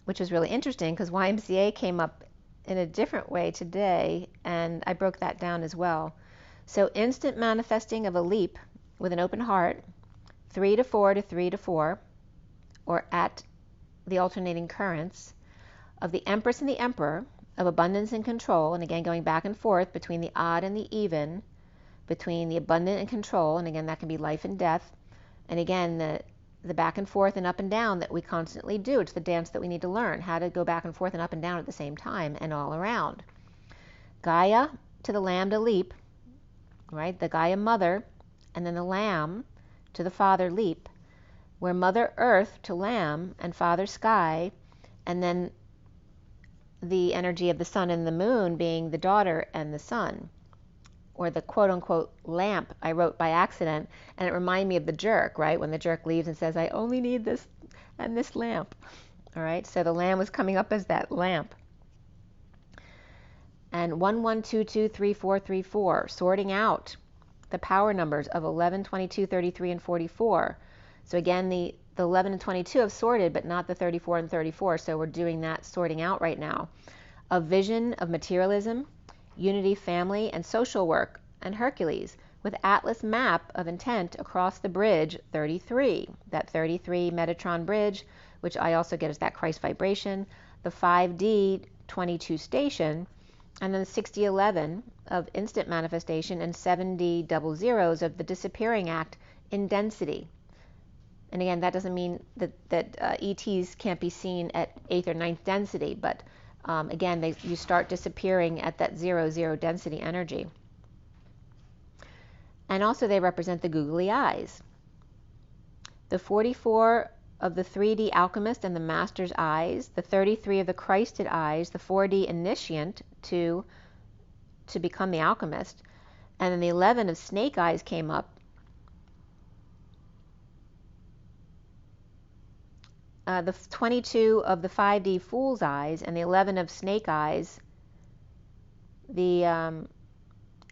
which was really interesting because YMCA came up in a different way today, and I broke that down as well. So instant manifesting of a leap with an open heart, 3 to 4 to 3 to 4, or at the alternating currents, of the Empress and the Emperor, of abundance and control, and again going back and forth between the odd and the even, between the abundant and control, and again that can be life and death, and again the back and forth and up and down that we constantly do. It's the dance that we need to learn, how to go back and forth and up and down at the same time and all around. Gaia to the Lambda leap, right? The Gaia mother, and then the Lamb to the Father leap, where Mother Earth to Lamb and Father Sky, and then the energy of the sun and the moon being the daughter and the son, or the quote-unquote lamp I wrote by accident, and it reminded me of the jerk, right? When the jerk leaves and says, I only need this and this lamp, all right? So the lamb was coming up as that lamp. And 11223434, sorting out the power numbers of 11, 22, 33, and 44. So again, the 11 and 22 have sorted, but not the 34 and 34, so we're doing that sorting out right now. A vision of materialism, unity, family, and social work, and Hercules, with Atlas map of intent across the bridge 33, that 33 Metatron bridge, which I also get as that Christ vibration, the 5D 22 station, and then the 6011 of instant manifestation, and 7D double zeros of the disappearing act in density. And again, that doesn't mean that ETs can't be seen at 8th or 9th density, but again, you start disappearing at that 0, density energy. And also they represent the googly eyes. The 44 of the 3D alchemist and the master's eyes, the 33 of the Christed eyes, the 4D initiant to become the alchemist, and then the 11 of snake eyes came up. The 22 of the 5D fool's eyes, and the 11 of snake eyes, and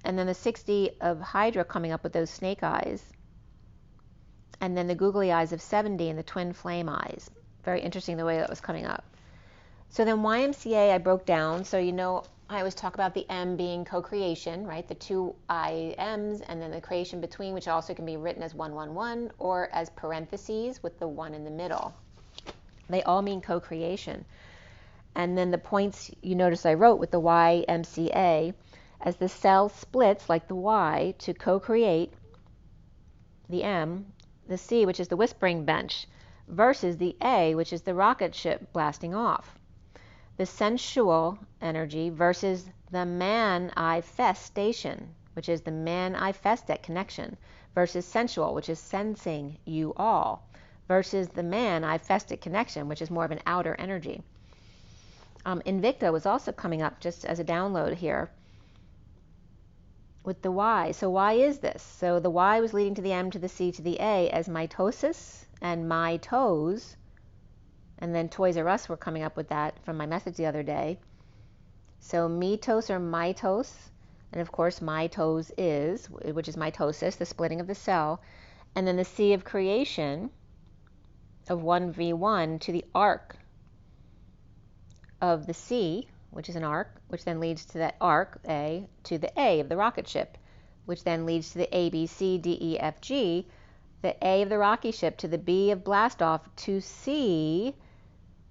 then the 60 of Hydra coming up with those snake eyes, and then the googly eyes of 70 and the twin flame eyes. Very interesting the way that was coming up. So then YMCA I broke down, so you know I always talk about the M being co-creation, right? The two IMs, and then the creation between, which also can be written as 111 or as parentheses with the 1 in the middle. They all mean co-creation. And then the points you notice I wrote with the YMCA, as the cell splits like the Y to co-create the M, the C, which is the whispering bench, versus the A, which is the rocket ship blasting off. The sensual energy versus the manifestation, which is the manifestet connection, versus sensual, which is sensing you all, versus the manifested connection, which is more of an outer energy. Invicta was also coming up just as a download here with the Y. So why is this? So the Y was leading to the M, to the C, to the A as mitosis and my toes, and then Toys R Us were coming up with that from my message the other day. So mitos or mitos, and of course mitos is, which is mitosis, the splitting of the cell, and then the C of creation, of 1v1 to the arc of the C, which is an arc, which then leads to that arc A, to the A of the rocket ship, which then leads to the A, B, C, D, E, F, G, the A of the rocket ship to the B of blastoff to C,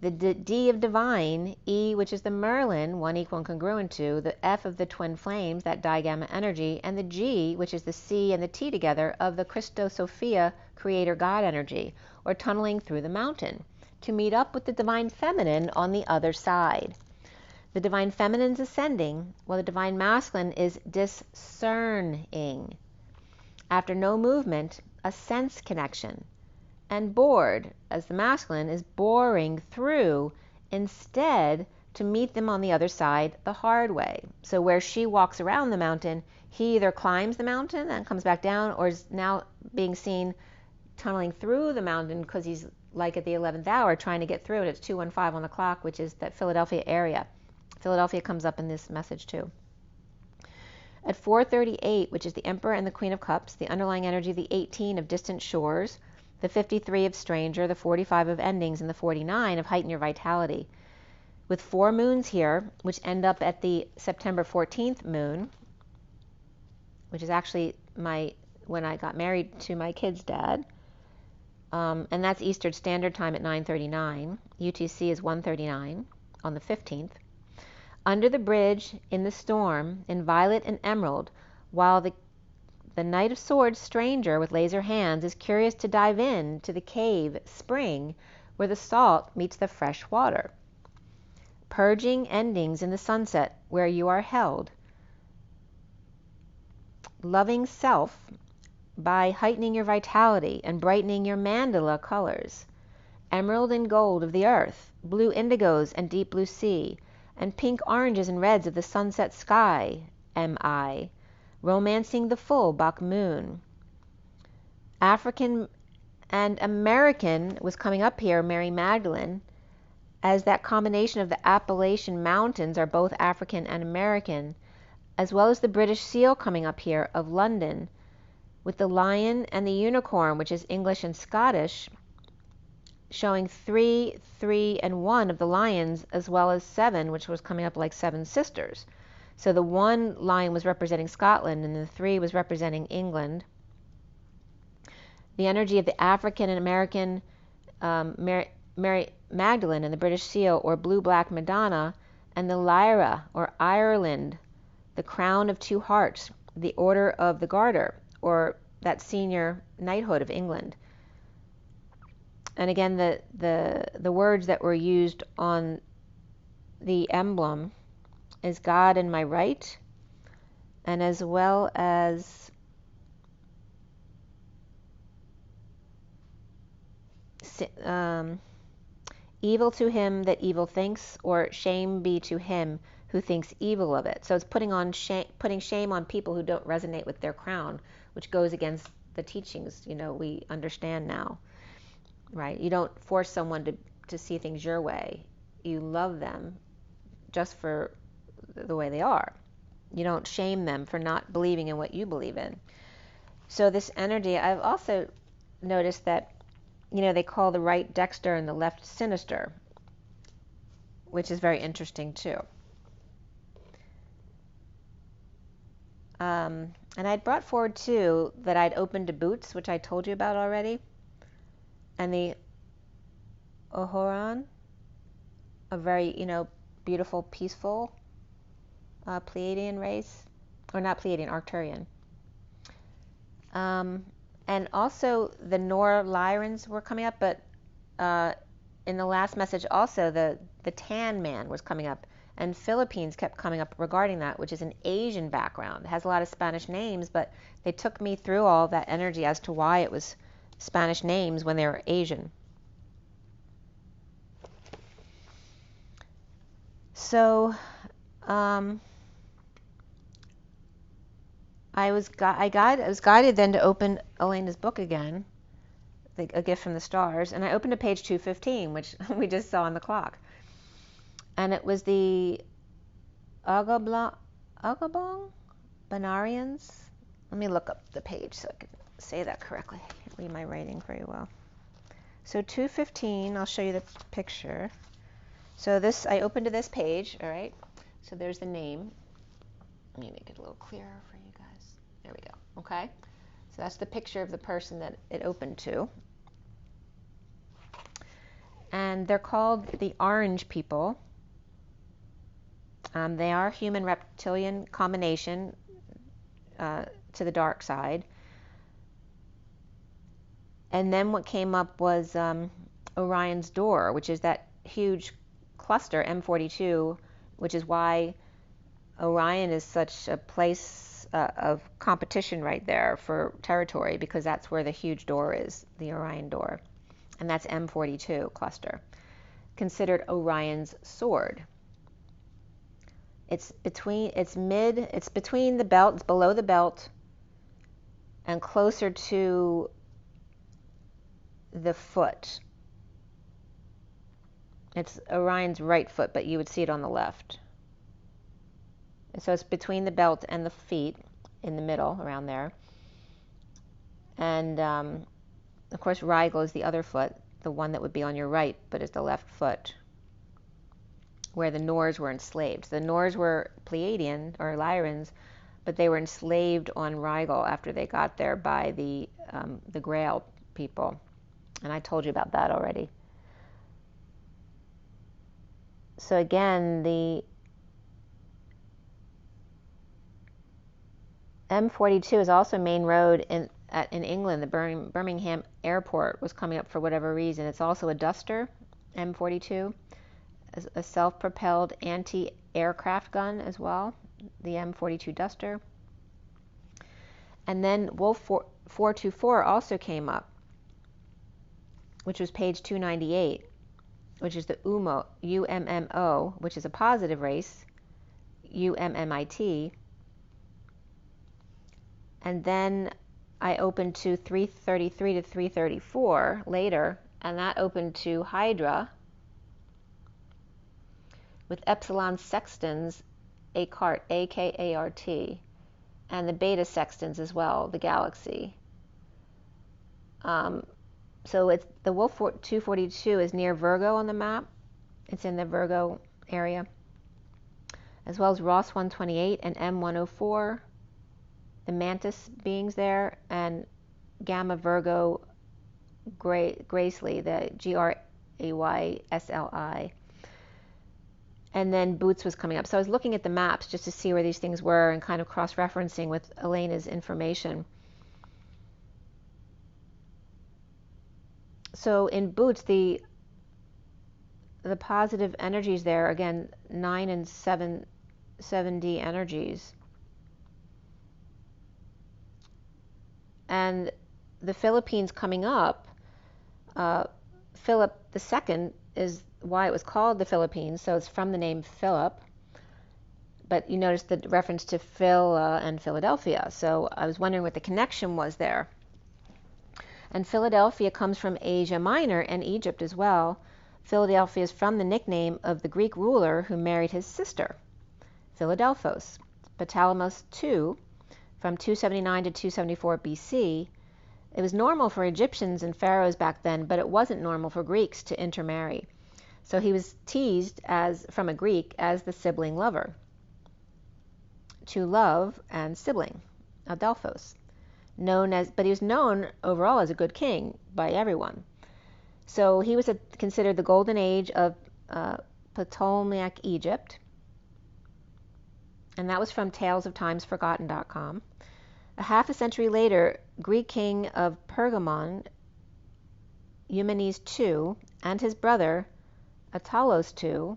the D of divine, E, which is the Merlin, 1 equal and congruent to, the F of the twin flames, that digamma energy, and the G, which is the C and the T together, of the Christos Sophia creator God energy, or tunneling through the mountain, to meet up with the divine feminine on the other side. The divine feminine's ascending, while the divine masculine is discerning. After no movement, a sense connection. And bored, as the masculine is boring through, instead to meet them on the other side the hard way. So where she walks around the mountain, he either climbs the mountain and comes back down, or is now being seen tunneling through the mountain because he's like at the 11th hour trying to get through it. It's 2:15 on the clock, which is that Philadelphia area. Philadelphia comes up in this message too. At 4:38, which is the Emperor and the Queen of Cups, the underlying energy of the 18 of distant shores, the 53 of stranger, the 45 of endings, and the 49 of heighten your vitality. With 4 moons here, which end up at the September 14th moon, which is actually when I got married to my kid's dad, and that's Eastern Standard Time at 9:39. UTC is 1:39 on the 15th. Under the bridge, in the storm, in violet and emerald, while the Knight of Swords stranger with laser hands is curious to dive in to the cave spring where the salt meets the fresh water. Purging endings in the sunset where you are held. Loving self by heightening your vitality and brightening your mandala colors. Emerald and gold of the earth, blue indigos and deep blue sea, and pink oranges and reds of the sunset sky, MI. Romancing the full Bach moon. African and American was coming up here, Mary Magdalene, as that combination of the Appalachian Mountains are both African and American, as well as the British seal coming up here of London, with the lion and the unicorn, which is English and Scottish, showing 3, 3, and 1 of the lions, as well as 7, which was coming up like 7 sisters. So the 1 lion was representing Scotland, and the 3 was representing England. The energy of the African and American Mary Magdalene and the British seal, or blue-black Madonna, and the Lyra, or Ireland, the crown of 2 hearts, the Order of the Garter, or that senior knighthood of England. And again, the words that were used on the emblem is God in my right, and as well as evil to him that evil thinks, or shame be to him who thinks evil of it. So it's putting shame on people who don't resonate with their crown, which goes against the teachings, we understand now, right? You don't force someone to see things your way. You love them just for the way they are. You don't shame them for not believing in what you believe in. So this energy, I've also noticed that, they call the right dexter and the left sinister, which is very interesting too. And I'd brought forward too that I'd opened to boots, which I told you about already, and the Ohoran, a very, beautiful, peaceful Pleiadian race, or not Pleiadian, Arcturian. And also the Nor-Lyrans were coming up, but in the last message also the Tan Man was coming up, and Philippines kept coming up regarding that, which is an Asian background. It has a lot of Spanish names, but they took me through all that energy as to why it was Spanish names when they were Asian. So I was guided then to open Elena's book again, A Gift from the Stars, and I opened to page 215, which we just saw on the clock. And it was the Agabong Banarians. Let me look up the page so I can say that correctly. I can't read my writing very well. So 215, I'll show you the picture. So this, I opened to this page, all right? So there's the name. Let me make it a little clearer for you guys. There we go, okay? So that's the picture of the person that it opened to. And they're called the Orange People. They are human-reptilian combination to the dark side. And then what came up was Orion's Door, which is that huge cluster, M42, which is why Orion is such a place of competition right there for territory, because that's where the huge door is, the Orion door. And that's M42 cluster, considered Orion's sword. It's between the belt, it's below the belt, and closer to the foot. It's Orion's right foot, but you would see it on the left. So it's between the belt and the feet, in the middle, around there. And of course, Rigel is the other foot, the one that would be on your right, but is the left foot, where the Norse were enslaved. The Norse were Pleiadian, or Lyrans, but they were enslaved on Rigel after they got there by the Grail people. And I told you about that already. So again, the M42 is also a main road in England. The Birmingham airport was coming up for whatever reason. It's also a duster, M42, a self-propelled anti-aircraft gun as well, the M42 duster. And then Wolf 424 also came up, which was page 298, which is the UMMO, which is a positive race, UMMIT. And then I opened to 333 to 334 later, and that opened to Hydra with Epsilon sextans, AKART, and the beta sextans as well, the galaxy. So it's the Wolf 242 is near Virgo on the map. It's in the Virgo area, as well as Ross 128 and M104, the Mantis beings there, and Gamma Virgo Gracely, the GRAYSLI. And then Boots was coming up. So I was looking at the maps just to see where these things were and kind of cross-referencing with Elena's information. So in Boots, the positive energies there, again, 9 and 7D energies. And the Philippines coming up, Philip II is why it was called the Philippines, so it's from the name Philip. But you notice the reference to Phil and Philadelphia, so I was wondering what the connection was there. And Philadelphia comes from Asia Minor and Egypt as well. Philadelphia is from the nickname of the Greek ruler who married his sister, Philadelphos. Ptolemy II, from 279 to 274 BC, it was normal for Egyptians and pharaohs back then, but it wasn't normal for Greeks to intermarry. So he was teased from a Greek as the sibling lover. To love and sibling, Adelphos. But he was known overall as a good king by everyone. So he was considered the golden age of Ptolemaic Egypt. And that was from talesoftimesforgotten.com. A half a century later, Greek king of Pergamon, Eumenes II, and his brother, Attalos II,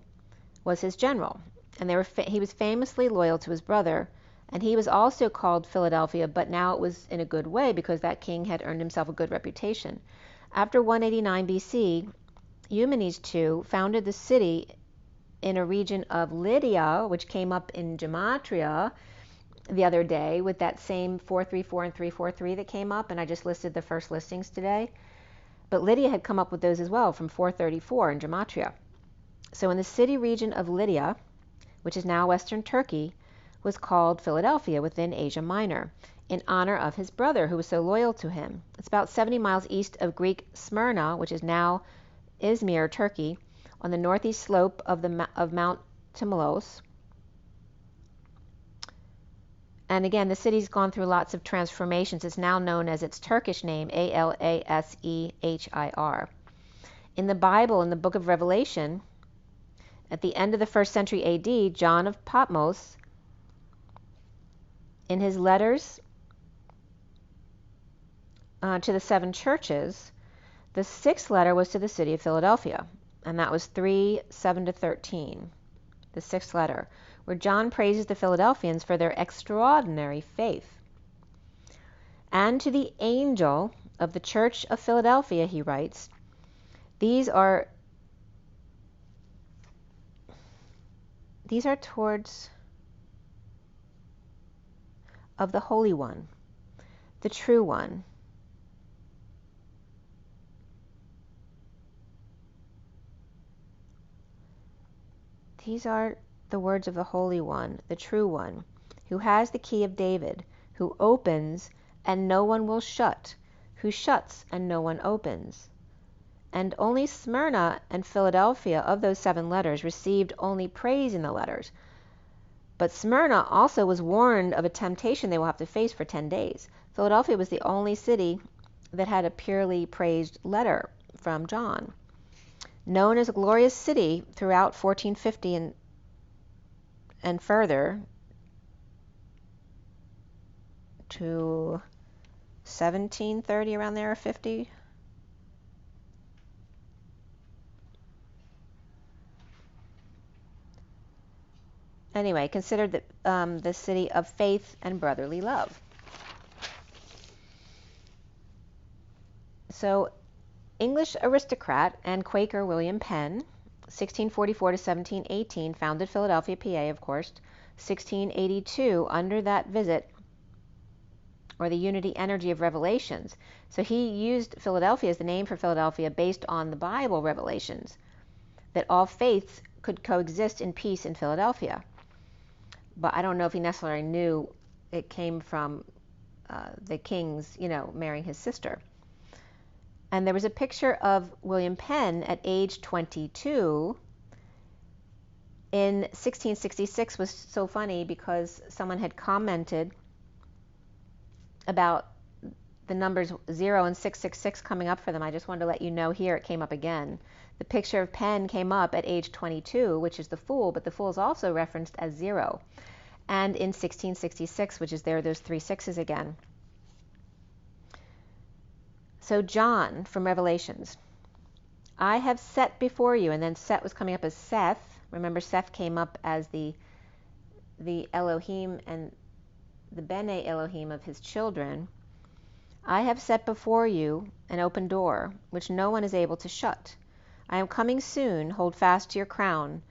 was his general. And he was famously loyal to his brother, and he was also called Philadelphia, but now it was in a good way because that king had earned himself a good reputation. After 189 BC, Eumenes II founded the city in a region of Lydia, which came up in Gematria the other day with that same 434 and 343 that came up, and I just listed the first listings today. But Lydia had come up with those as well from 434 in Gematria. So in the city region of Lydia, which is now Western Turkey, was called Philadelphia within Asia Minor, in honor of his brother who was so loyal to him. It's about 70 miles east of Greek Smyrna, which is now Izmir, Turkey, on the northeast slope of Mount Timolos. And again, the city's gone through lots of transformations. It's now known as its Turkish name, Alashehir. In the Bible, in the book of Revelation, at the end of the 1st century AD, John of Patmos, in his letters to the 7 churches, the 6th letter was to the city of Philadelphia, and that was 3:7-13. the 6th letter, where John praises the Philadelphians for their extraordinary faith. And to the angel of the Church of Philadelphia, he writes, these are towards of the Holy One, the true one. These are the words of the Holy One, the true one, who has the key of David, who opens and no one will shut, who shuts and no one opens. And only Smyrna and Philadelphia of those 7 letters received only praise in the letters. But Smyrna also was warned of a temptation they will have to face for 10 days. Philadelphia was the only city that had a purely praised letter from John. Known as a glorious city throughout 1450 and further to 1730, around there, or 50. Anyway, considered the city of faith and brotherly love. So, English aristocrat and Quaker William Penn, 1644 to 1718, founded Philadelphia, PA, of course. 1682, under that visit, or the unity energy of revelations. So he used Philadelphia as the name for Philadelphia based on the Bible revelations, that all faiths could coexist in peace in Philadelphia. But I don't know if he necessarily knew it came from the king's, marrying his sister. And there was a picture of William Penn at age 22 in 1666. Was so funny because someone had commented about the numbers 0 and 666 coming up for them. I just wanted to let you know here it came up again. The picture of Penn came up at age 22, which is the Fool, but the Fool is also referenced as 0. And in 1666, which is there, those 3 6s again. So John from Revelations, I have set before you, and then Set was coming up as Seth. Remember, Seth came up as the Elohim and the Bene Elohim of his children. I have set before you an open door, which no one is able to shut. I am coming soon. Hold fast to your crown.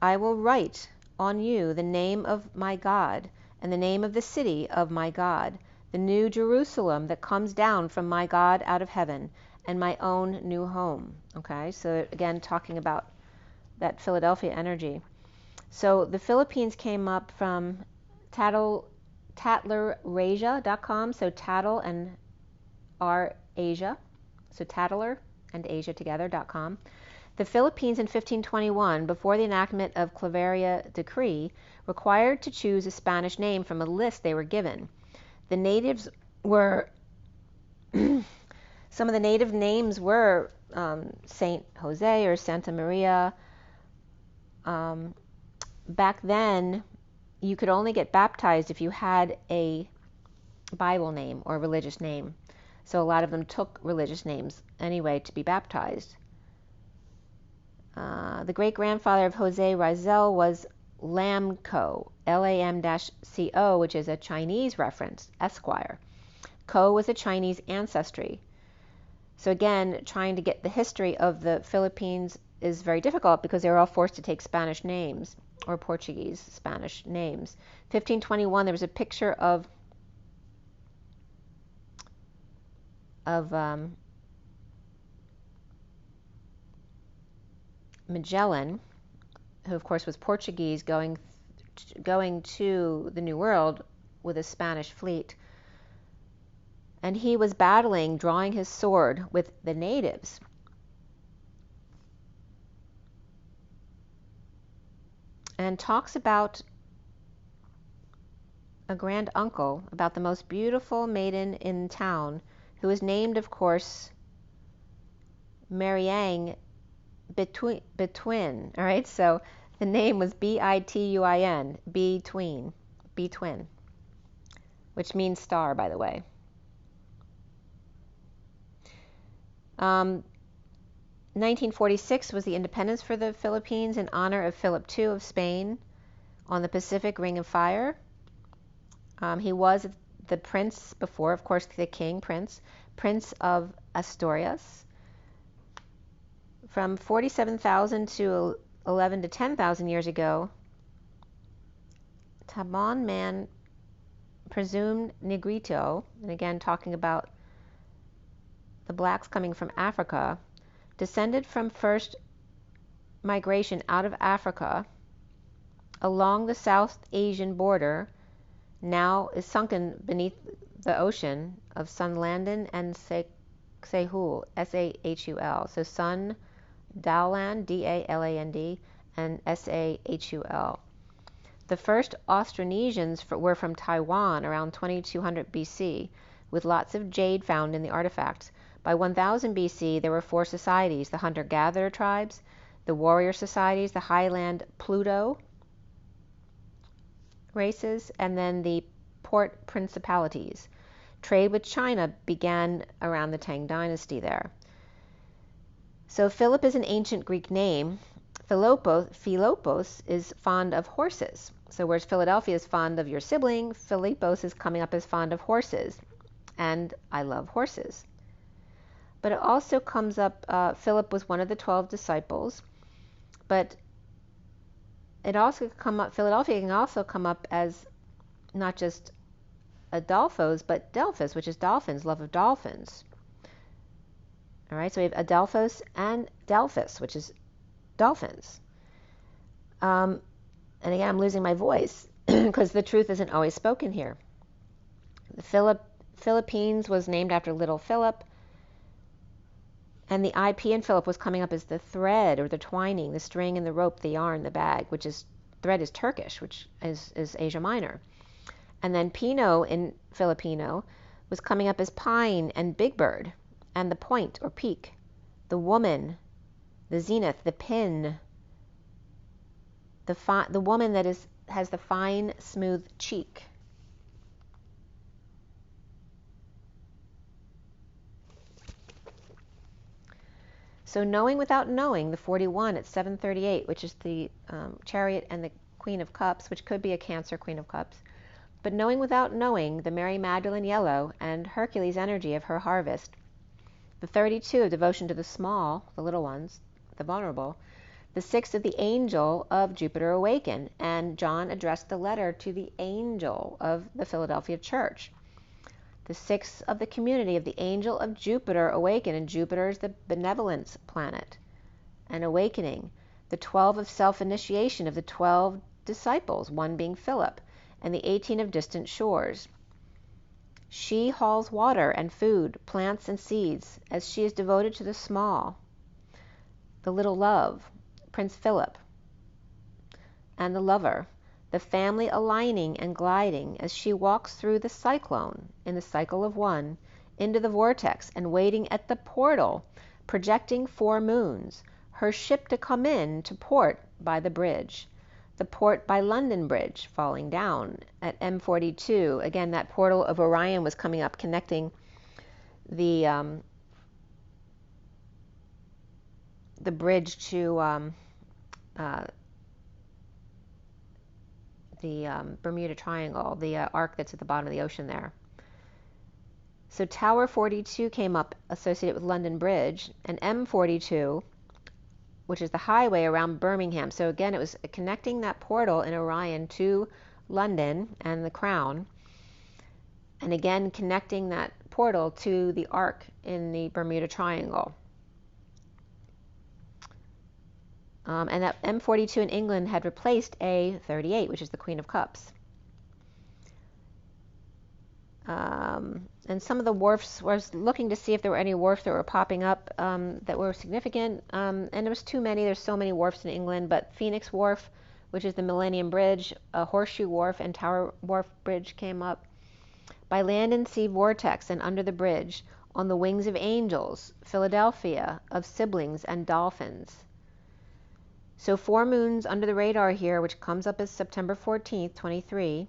I will write on you the name of my God and the name of the city of my God, the new Jerusalem that comes down from my God out of heaven, and my own new home. Okay, so again, talking about that Philadelphia energy. So the Philippines came up from TattlerAsia.com, so Tattle and R Asia, so Tattler and Asia together.com. The Philippines in 1521, before the enactment of Claveria Decree, required to choose a Spanish name from a list they were given. The natives were, some of the native names were Saint Jose or Santa Maria. Back then, you could only get baptized if you had a Bible name or religious name. So a lot of them took religious names anyway to be baptized. The great-grandfather of Jose Rizal was Lam-Co, Lam-Co, which is a Chinese reference, Esquire. Co was a Chinese ancestry. So again, trying to get the history of the Philippines is very difficult because they were all forced to take Spanish names, or Portuguese Spanish names. 1521, there was a picture of Magellan, who of course was Portuguese, going to the New World with a Spanish fleet. And he was battling, drawing his sword with the natives. And talks about a grand uncle, about the most beautiful maiden in town, who was named, of course, Mariang Betwin. All right, so the name was Bituin, Betwin, which means star, by the way. 1946 was the independence for the Philippines in honor of Philip II of Spain. on the Pacific Ring of Fire. He was the prince before, of course, the king, prince of Asturias. From 47,000 to 11 to 10,000 years ago, Taban man, presumed Negrito, and again talking about the blacks coming from Africa, descended from first migration out of Africa along the South Asian border, now is sunken beneath the ocean of Sunlandan and Sahul, S-A-H-U-L. So Sun, Daland, D-A-L-A-N-D, and S-A-H-U-L. The first Austronesians were from Taiwan around 2200 BC, with lots of jade found in the artifacts. By 1000 BC, there were 4 societies: the hunter-gatherer tribes, the warrior societies, the highland Pluto races, and then the port principalities. Trade with China began around the Tang dynasty there. So Philip is an ancient Greek name. Philopos is fond of horses. So whereas Philadelphia is fond of your sibling, Philippos is coming up as fond of horses. And I love horses. But it also comes up, Philip was one of the 12 disciples, but it also come up, Philadelphia can also come up as not just Adolphos, but Delphus, which is dolphins, love of dolphins. All right, so we have Adelphos and Delphus, which is dolphins. And again, I'm losing my voice because the truth isn't always spoken here. The Philippines was named after little Philip, and the IP in Philip was coming up as the thread or the twining, the string and the rope, the yarn, the bag, which is, thread is Turkish, which is Asia Minor. And then Pino in Filipino was coming up as pine and big bird, and the point or peak, the woman, the zenith, the pin, the woman that has the fine, smooth cheek. So knowing without knowing, the 41 at 738, which is the chariot and the Queen of Cups, which could be a Cancer Queen of Cups. But knowing without knowing, the Mary Magdalene yellow and Hercules energy of her harvest. The 32 of devotion to the small, the little ones, the vulnerable. The 6 of the angel of Jupiter awaken. And John addressed the letter to the angel of the Philadelphia church. The 6 of the community of the angel of Jupiter awaken, and Jupiter is the benevolence planet and awakening. The 12 of self-initiation of the 12 disciples, one being Philip, and the 18 of distant shores. She hauls water and food, plants and seeds, as she is devoted to the small, the little love, Prince Philip, and the lover, the family aligning and gliding as she walks through the cyclone in the cycle of one into the vortex and waiting at the portal, projecting 4 moons, her ship to come in to port by the bridge, the port by London Bridge falling down at M42. Again, that portal of Orion was coming up, connecting the bridge to the Bermuda Triangle, the arc that's at the bottom of the ocean there. So Tower 42 came up associated with London Bridge, and M42, which is the highway around Birmingham. So again, it was connecting that portal in Orion to London and the Crown, and again connecting that portal to the arc in the Bermuda Triangle. And that M42 in England had replaced A38, which is the Queen of Cups. And some of the wharfs, I was looking to see if there were any wharfs that were popping up that were significant, and there was too many. There's so many wharfs in England, but Phoenix Wharf, which is the Millennium Bridge, Horseshoe Wharf, and Tower Wharf Bridge came up. By land and sea vortex and under the bridge, on the wings of angels, Philadelphia, of siblings and dolphins. So 4 moons under the radar here, which comes up as September 14th, 23.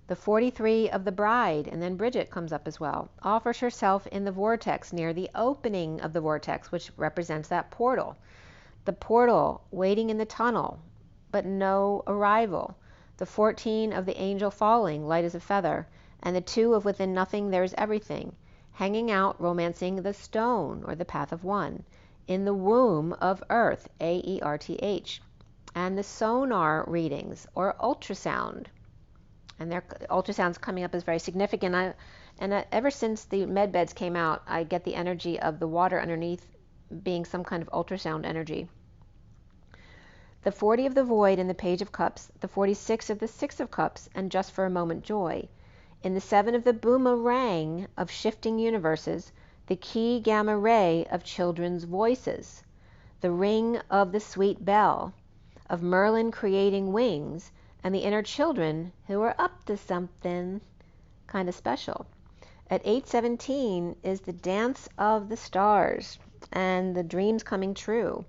The 43 of the bride, and then Bridget comes up as well, offers herself in the vortex near the opening of the vortex, which represents that portal. The portal, waiting in the tunnel, but no arrival. The 14 of the angel falling, light as a feather, and the 2 of within nothing there is everything, hanging out, romancing the stone, or the path of one, in the womb of earth, AERTH, and the sonar readings, or ultrasound. And their ultrasound's coming up as very significant. Ever since the med beds came out, I get the energy of the water underneath being some kind of ultrasound energy. The 40 of the void in the Page of Cups, the 46 of the 6 of Cups, and just for a moment joy. In the 7 of the boomerang of shifting universes, the key gamma ray of children's voices, the ring of the sweet bell, of Merlin creating wings, and the inner children who are up to something kind of special. At 8:17 is the dance of the stars and the dreams coming true.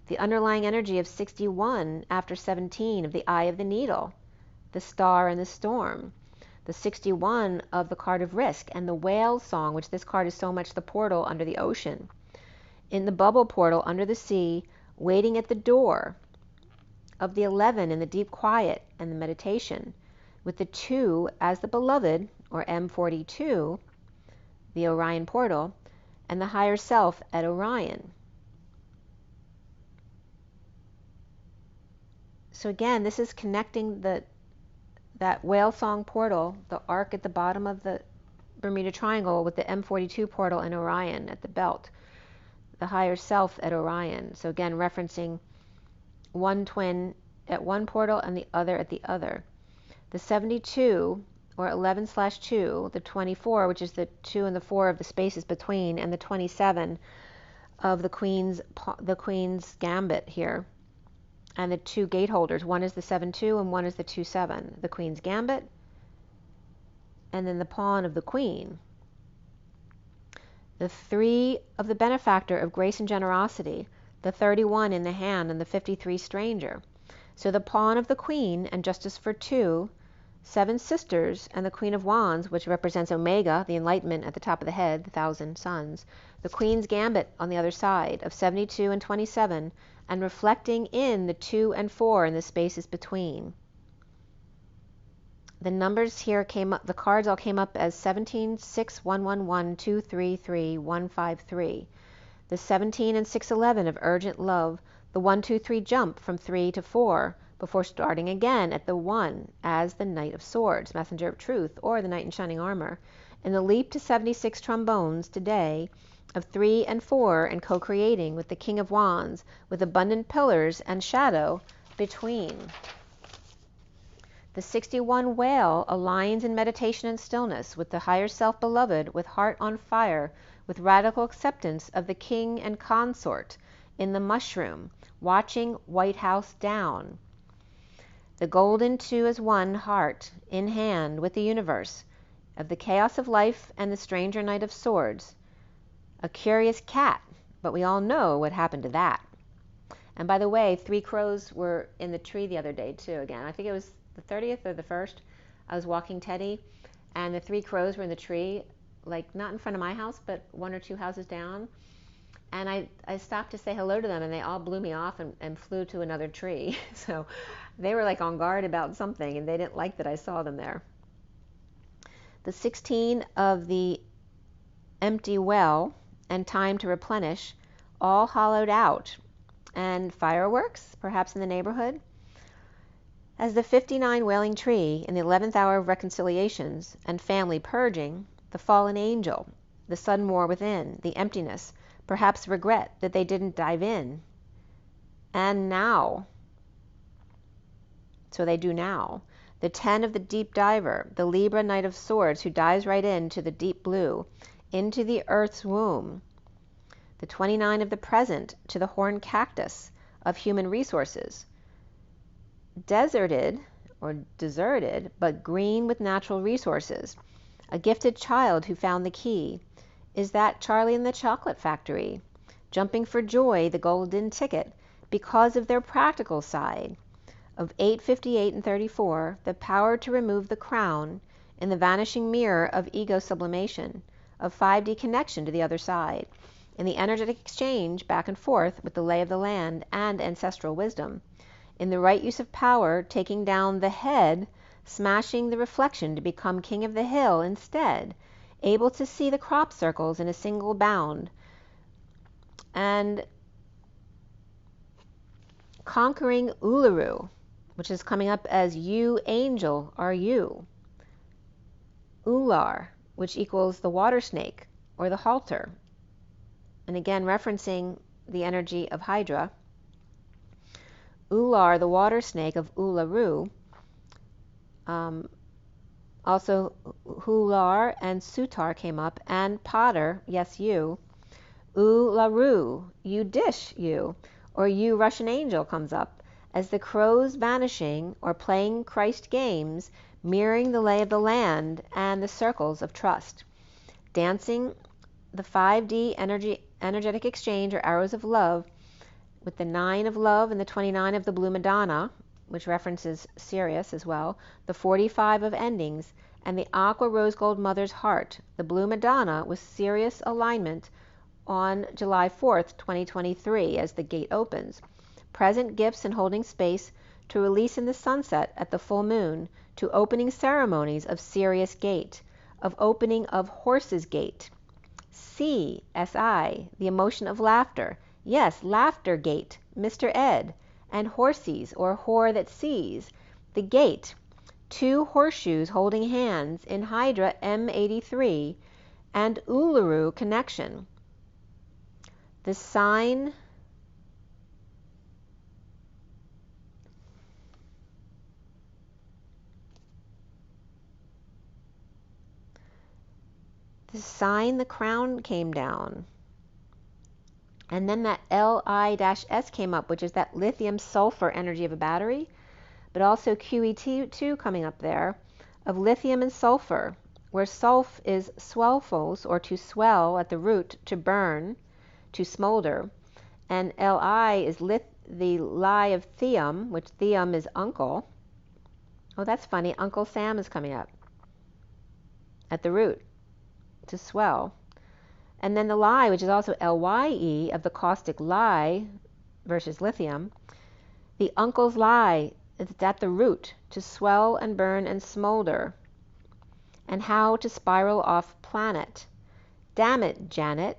The underlying energy of 61 after 17 of the eye of the needle, the star and the storm. The 61 of the card of risk and the whale song, which this card is so much the portal under the ocean. In the bubble portal under the sea, waiting at the door of the 11 in the deep quiet and the meditation, with the 2 as the beloved, or M42, the Orion portal, and the higher self at Orion. So again, this is connecting that whale song portal, the arc at the bottom of the Bermuda Triangle, with the M42 portal in Orion at the belt, the higher self at Orion. So again, referencing one twin at one portal and the other at the other. The 72, or 11/2, the 24, which is the 2 and the 4 of the spaces between, and the 27 of the Queen's Gambit here. And the 2 gate holders, one is the 7-2 and one is the 2-7, the Queen's Gambit, and then the pawn of the Queen. The 3 of the benefactor of grace and generosity, the 31 in the hand, and the 53 stranger. So the pawn of the Queen and justice for 2, 7 sisters, and the Queen of Wands, which represents Omega, the enlightenment at the top of the head, the 1,000 suns. The Queen's Gambit on the other side of 72 and 27, and reflecting in the 2 and 4 in the spaces between. The numbers here came up, the cards all came up as 17, 6, 1, 1, 1, 2, 3, 3, 1, 5, 3. The 17 and 611 of urgent love, the 1, 2, 3 jump from 3 to 4 before starting again at the 1 as the Knight of Swords, Messenger of Truth, or the Knight in Shining Armor, and the leap to 76 trombones today of 3 and 4 and co-creating with the King of Wands with abundant pillars and shadow between. The 61 whale aligns in meditation and stillness with the higher self beloved, with heart on fire, with radical acceptance of the king and consort in the mushroom, watching White House down. The golden 2 as one heart in hand with the universe of the chaos of life and the stranger Knight of Swords. A curious cat, but we all know what happened to that. And by the way, 3 crows were in the tree the other day too. Again, I think it was the 30th or the 1st. I was walking Teddy, and the 3 crows were in the tree, like not in front of my house, but 1 or 2 houses down. And I stopped to say hello to them, and they all blew me off and flew to another tree. So they were like on guard about something, and they didn't like that I saw them there. The 16 of the empty well and time to replenish, all hollowed out, and fireworks, perhaps in the neighborhood. As the 59 wailing tree in the 11th hour of reconciliations and family purging, the fallen angel, the sudden war within, the emptiness, perhaps regret that they didn't dive in. And now, so they do now. The 10 of the deep diver, the Libra Knight of Swords, who dives right into the deep blue, into the earth's womb. The 29 of the present, to the horned cactus of human resources. Deserted, or deserted, but green with natural resources. A gifted child who found the key. Is that Charlie in the Chocolate Factory? Jumping for joy, the golden ticket, because of their practical side. Of 8, 58, and 34, the power to remove the crown in the vanishing mirror of ego sublimation, of 5D connection to the other side, in the energetic exchange back and forth with the lay of the land and ancestral wisdom, in the right use of power, taking down the head, smashing the reflection to become king of the hill instead, able to see the crop circles in a single bound, and conquering Uluru, which is coming up as you angel are you. Ular, which equals the water snake or the halter. And again, referencing the energy of Hydra. Ular, the water snake of Uluru. Also, Hular and Sutar came up, and Potter, yes, you. Ularu, you dish, you, or you Russian angel comes up, as the crows vanishing or playing Christ games, mirroring the lay of the land and the circles of trust, dancing the 5D energetic exchange or arrows of love with the 9 of love and the 29 of the blue Madonna, which references Sirius as well, the 45 of endings, and the aqua rose gold mother's heart, the blue Madonna with Sirius alignment on July 4th, 2023 as the gate opens. Present gifts and holding space to release in the sunset at the full moon, to opening ceremonies of Sirius Gate, of opening of Horse's Gate. C, S-I, the emotion of laughter. Yes, Laughter Gate, Mr. Ed. And Horsies, or whore that sees. The gate, 2 horseshoes holding hands in Hydra M83 and Uluru connection. The sign the crown came down. And then that Li-S came up, which is that lithium sulfur energy of a battery, but also QE2 coming up there, of lithium and sulfur, where sulf is swelfos, or to swell at the root, to burn, to smolder, and Li is the lie of Theum, which Theum is uncle. Oh, that's funny, Uncle Sam is coming up at the root, to swell. And then the lie, which is also Lye, of the caustic lie versus lithium. The uncle's lie is at the root, to swell and burn and smolder. And how to spiral off planet. Damn it, Janet,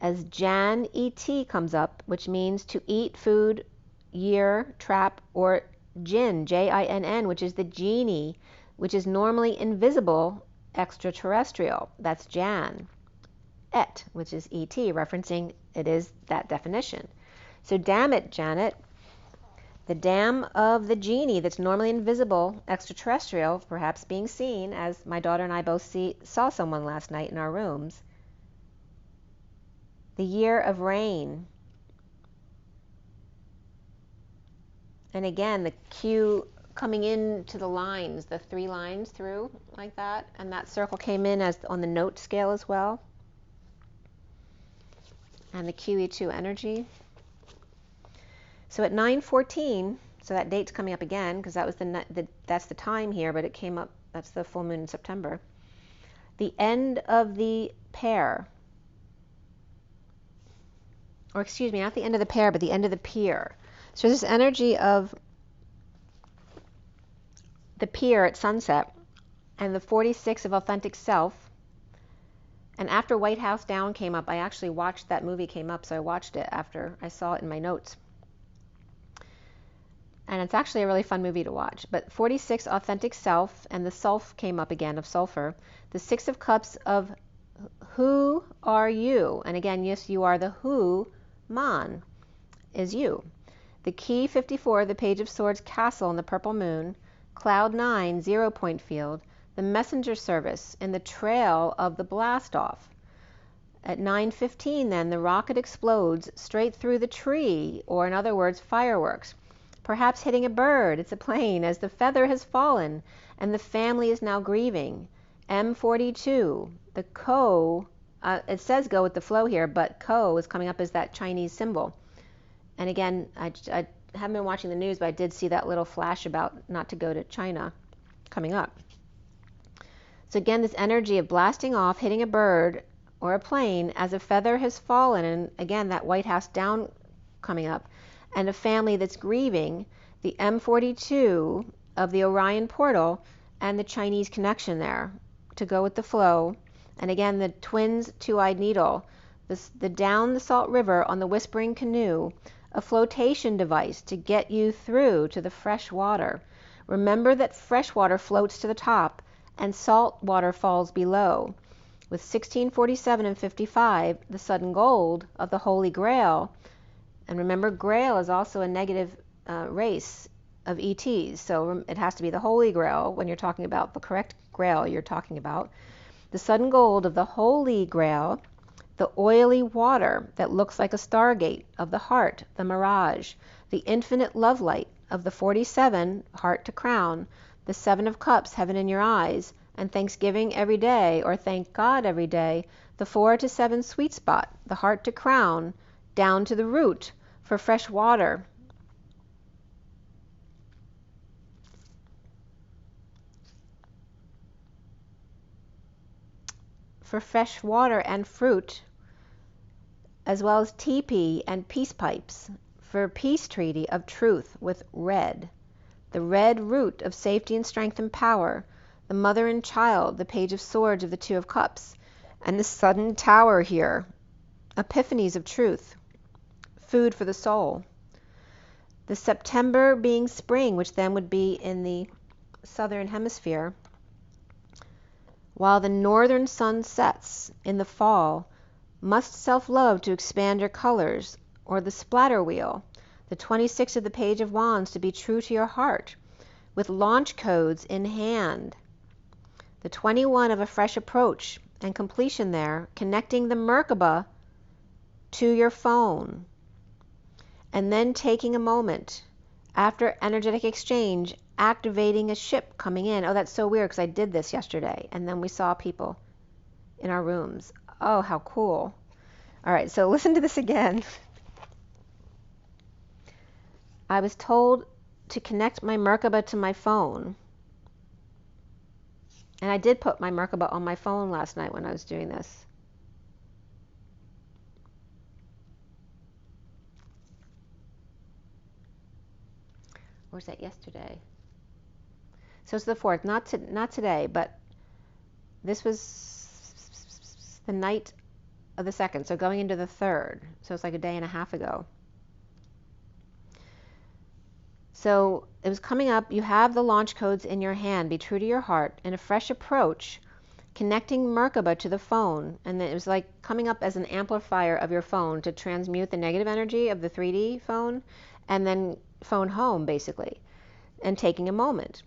as Jan E.T. comes up, which means to eat food, year, trap, or jinn, Jinn, which is the genie, which is normally invisible, extraterrestrial. That's Jan. Et, which is ET, referencing it is that definition. So damn it, Janet, the dam of the genie that's normally invisible, extraterrestrial, perhaps being seen, as my daughter and I both saw someone last night in our rooms. The year of rain. And again, the Q coming into the lines, the 3 lines through like that, and that circle came in as on the note scale as well. And the QE2 energy. So at 9:14, so that date's coming up again because that was that's the time here, but it came up, that's the full moon in September. The end of the pair. Or excuse me, not the end of the pair, but the end of the pier. So this energy of the pier at sunset and the 46 of authentic self. And after White House Down came up, I actually watched that movie came up, so I watched it after I saw it in my notes. And it's actually a really fun movie to watch. But 46 authentic self, and the sulf came up again of sulfur. The 6 of cups of who are you? And again, yes, you are the who, man, is you. The key 54, the page of swords castle in the purple moon. Cloud 9, 0 point field. The messenger service in the trail of the blast off. At 9:15 then the rocket explodes straight through the tree, or in other words fireworks, perhaps hitting a bird, it's a plane, as the feather has fallen and the family is now grieving. M42, the ko, it says go with the flow here, but ko is coming up as that Chinese symbol. And again, I haven't been watching the news, but I did see that little flash about not to go to China coming up. So again, this energy of blasting off, hitting a bird or a plane as a feather has fallen, and again, that White House down coming up, and a family that's grieving the M42 of the Orion portal and the Chinese connection there to go with the flow. And again, the twins two-eyed needle, the down the salt river on the whispering canoe, a flotation device to get you through to the fresh water. Remember that fresh water floats to the top and salt water falls below. With 1647 and 55, the sudden gold of the Holy Grail, and remember Grail is also a negative race of ETs, so it has to be the Holy Grail when you're talking about the correct Grail you're talking about. The sudden gold of the Holy Grail, the oily water that looks like a stargate of the heart, the mirage, the infinite love light of the 47, heart to crown, the 7 of cups, heaven in your eyes, and thanksgiving every day, or thank God every day, the 4 to 7 sweet spot, the heart to crown, down to the root for fresh water. For fresh water and fruit, as well as teepee and peace pipes, for a peace treaty of truth with red, the red root of safety and strength and power, the mother and child, the page of swords of the 2 of cups, and the sudden tower here, epiphanies of truth, food for the soul. The September being spring, which then would be in the southern hemisphere, while the northern sun sets in the fall, must self-love to expand your colors, or the splatter wheel, the 26 of the page of wands to be true to your heart, with launch codes in hand, the 21 of a fresh approach and completion there, connecting the Merkaba to your phone, and then taking a moment after energetic exchange, activating a ship coming in. Oh, that's so weird because I did this yesterday, and then we saw people in our rooms. Oh, how cool. All right, so listen to this again. I was told to connect my Merkaba to my phone. And I did put my Merkaba on my phone last night when I was doing this. Or was that yesterday? So it's the 4th, not today, but this was the night of the 2nd, so going into the 3rd. So it's like a day and a half ago. So it was coming up, you have the launch codes in your hand, be true to your heart, in a fresh approach, connecting Merkaba to the phone, and then it was like coming up as an amplifier of your phone to transmute the negative energy of the 3D phone, and then phone home, basically, and taking a moment.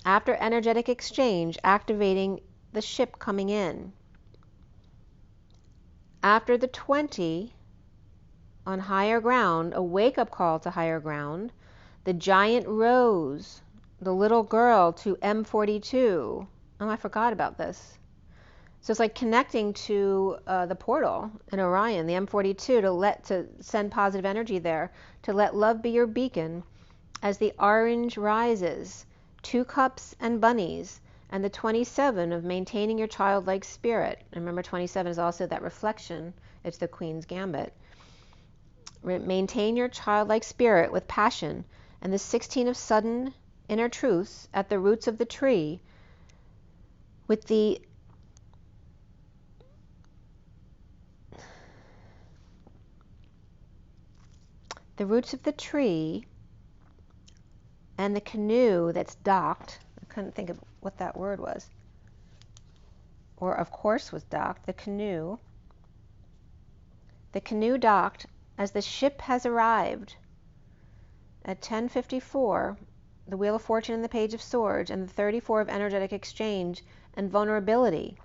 After energetic exchange, activating the ship coming in. After the 20, on higher ground, a wake-up call to higher ground, the giant rose, the little girl to M42. Oh, I forgot about this. So it's like connecting to the portal in Orion, the M42, to send positive energy there, to let love be your beacon as the orange rises, 2 cups and bunnies, and the 27 of maintaining your childlike spirit. And remember, 27 is also that reflection. It's the Queen's Gambit. Maintain your childlike spirit with passion, and the 16 of sudden inner truths at the roots of the tree, with the roots of the tree and the canoe that's docked. I couldn't think of what that word was. Or of course was docked, the canoe. The canoe docked as the ship has arrived. At 10:54, the Wheel of Fortune and the Page of Swords, and the 34 of energetic exchange and vulnerability.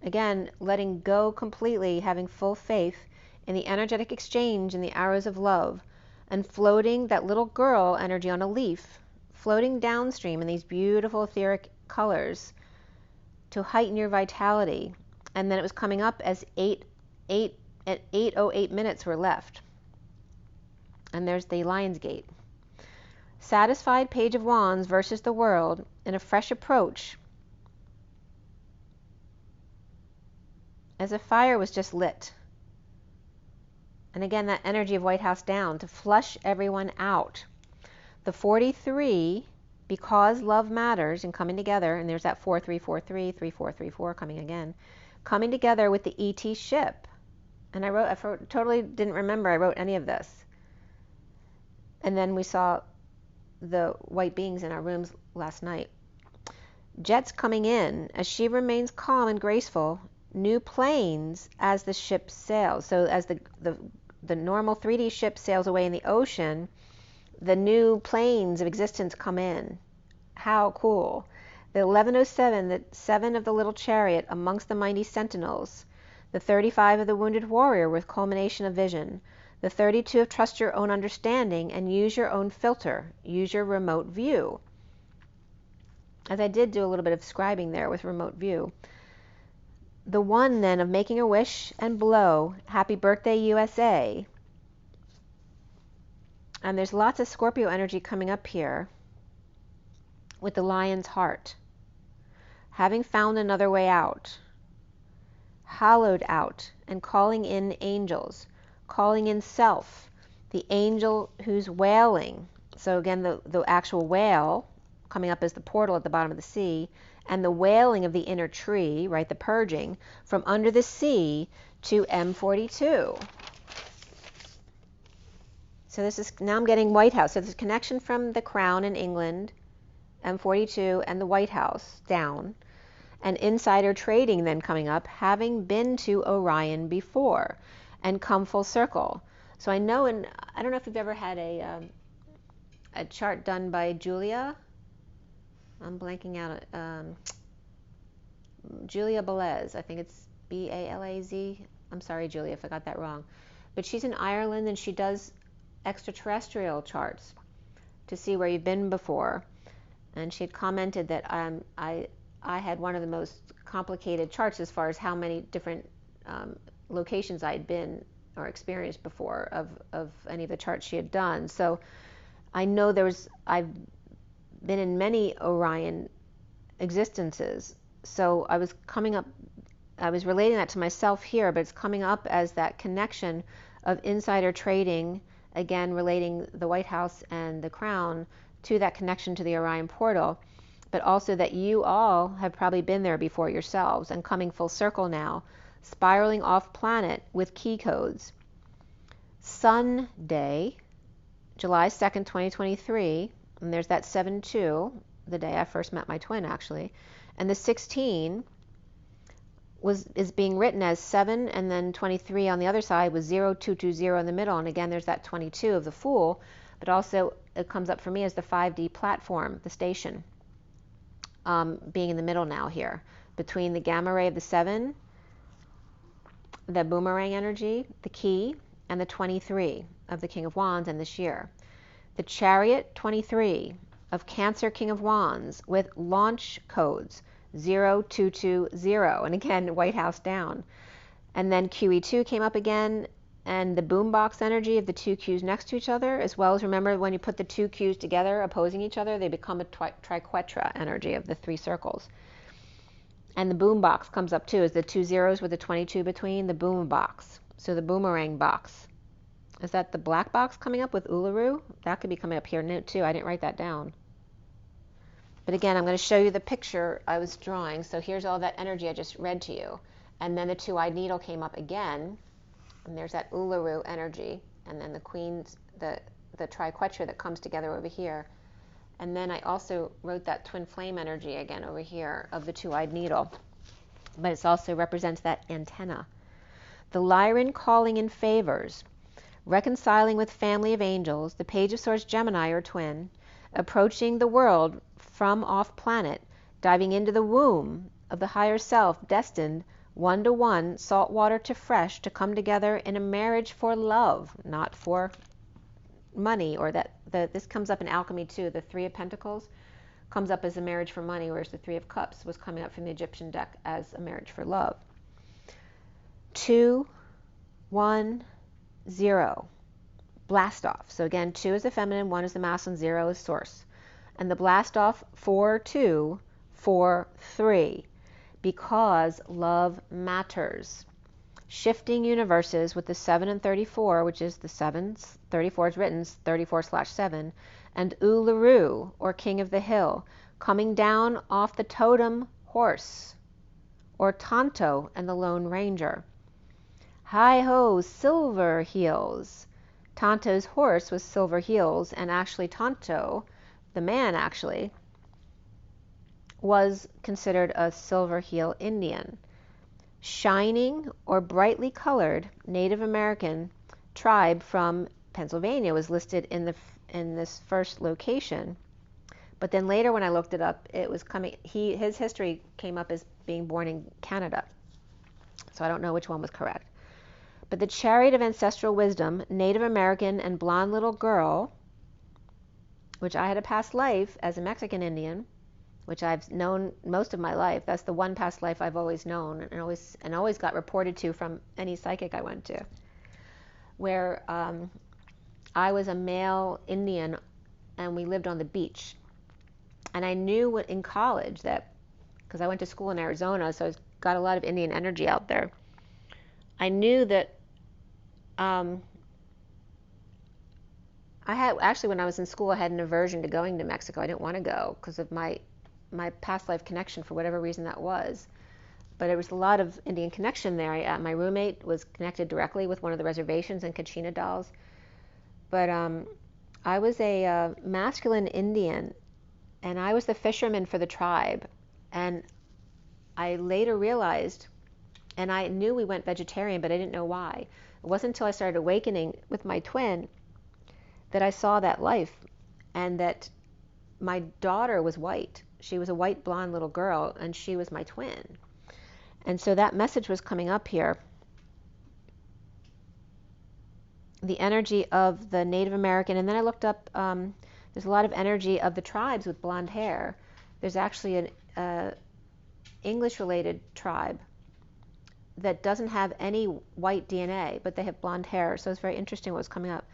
Again, letting go completely, having full faith in the energetic exchange and the arrows of love, and floating that little girl energy on a leaf, floating downstream in these beautiful etheric colors to heighten your vitality. And then it was coming up as 8:08 minutes were left. And there's the Lion's Gate. Satisfied Page of Wands versus the world in a fresh approach. as if fire was just lit. And again, that energy of White House down to flush everyone out. The 43, because love matters and coming together, and there's that 4343, 3434 coming again, coming together with the ET ship. And I totally didn't remember I wrote any of this. And then we saw the white beings in our rooms last night. Jets coming in as she remains calm and graceful. New planes as the ship sails. So as the normal 3D ship sails away in the ocean, the new planes of existence come in. How cool. The 1107, the 7 of the little chariot amongst the mighty sentinels. The 35 of the wounded warrior with culmination of vision. The 32 of trust your own understanding and use your own filter. Use your remote view. As I did do a little bit of scribing there with remote view. The 1 then of making a wish and blow. Happy birthday, USA. And there's lots of Scorpio energy coming up here with the lion's heart. Having found another way out. Hollowed out and calling in angels. Calling in self. The angel who's wailing. So again, the actual whale coming up as the portal at the bottom of the sea. And the wailing of the inner tree, right, the purging, from under the sea to M42. So this is, now I'm getting White House. So there's a connection from the crown in England, M42, and the White House down. And insider trading then coming up, having been to Orion before and come full circle. So I know, and I don't know if you've ever had a chart done by Julia. I'm blanking out. Julia Belez. I think it's B-A-L-A-Z. I'm sorry, Julia, if I got that wrong. But she's in Ireland, and she does extraterrestrial charts to see where you've been before. And she had commented that I had one of the most complicated charts as far as how many different locations I had been or experienced before of any of the charts she had done. So I know I've been in many Orion existences. So I was relating that to myself here, but it's coming up as that connection of insider trading, again relating the White House and the crown to that connection to the Orion portal, but also that you all have probably been there before yourselves and coming full circle now, spiraling off planet with key codes. Sunday, July 2nd, 2023, and there's that 7-2, the day I first met my twin actually, and the 16 is being written as 7 and then 23 on the other side with 0220 in the middle, and again there's that 22 of the Fool, but also it comes up for me as the 5D platform, the station, being in the middle now here, between the gamma ray of the 7, the boomerang energy, the key, and the 23 of the King of Wands and this year. The Chariot 23 of Cancer King of Wands with launch codes 0220, and again White House down. And then QE2 came up again, and the boombox energy of the 2 Qs next to each other, as well as remember when you put the 2 Qs together opposing each other, they become a triquetra energy of the 3 circles. And the boombox comes up too, as the 2 zeros with the 22 between, the boombox. So the boomerang box. Is that the black box coming up with Uluru? That could be coming up here too. I didn't write that down. But again, I'm going to show you the picture I was drawing. So here's all that energy I just read to you. And then the 2-eyed needle came up again. And there's that Uluru energy. And then the queen's, the triquetra that comes together over here. And then I also wrote that twin flame energy again over here of the 2-eyed needle. But it also represents that antenna. The Lyran calling in favors. Reconciling with family of angels, the Page of Swords Gemini or twin, approaching the world from off planet, diving into the womb of the higher self, destined 1-to-1, salt water to fresh, to come together in a marriage for love, not for money, or this comes up in alchemy too. The 3 of Pentacles comes up as a marriage for money, whereas the 3 of Cups was coming up from the Egyptian deck as a marriage for love. 2, 1, 0, blast off. So again, 2 is the feminine, 1 is the masculine, 0 is source. And the blast off 4, 2, 4, 3. because love matters. Shifting universes with the 7 and 34, which is the 7, 34 is written 34/7, and Uluru, or King of the Hill, coming down off the totem horse, or Tonto and the Lone Ranger. Hi-ho, Silver Heels. Tonto's horse was Silver Heels, and actually Tonto, the man actually, was considered a Silver Heel Indian. Shining or brightly colored Native American tribe from Pennsylvania was listed in this first location. But then later when I looked it up, it was his history came up as being born in Canada. So I don't know which one was correct. But the chariot of ancestral wisdom, Native American and blonde little girl, which I had a past life as a Mexican Indian, which I've known most of my life. That's the one past life I've always known and always got reported to from any psychic I went to, where I was a male Indian and we lived on the beach. And I knew in college that, because I went to school in Arizona, so I got a lot of Indian energy out there. I knew that I had, actually when I was in school, I had an aversion to going to Mexico. I didn't want to go because of my past life connection, for whatever reason that was. But there was a lot of Indian connection there. My roommate was connected directly with one of the reservations in Kachina dolls. But I was a masculine Indian, and I was the fisherman for the tribe. And I later realized, and I knew we went vegetarian, but I didn't know why. It wasn't until I started awakening with my twin that I saw that life, and that my daughter was white. She was a white blonde little girl, and she was my twin. And so that message was coming up here. The energy of the Native American, and then I looked up, there's a lot of energy of the tribes with blonde hair. There's actually an English-related tribe that doesn't have any white DNA, but they have blonde hair, so it's very interesting what was coming up.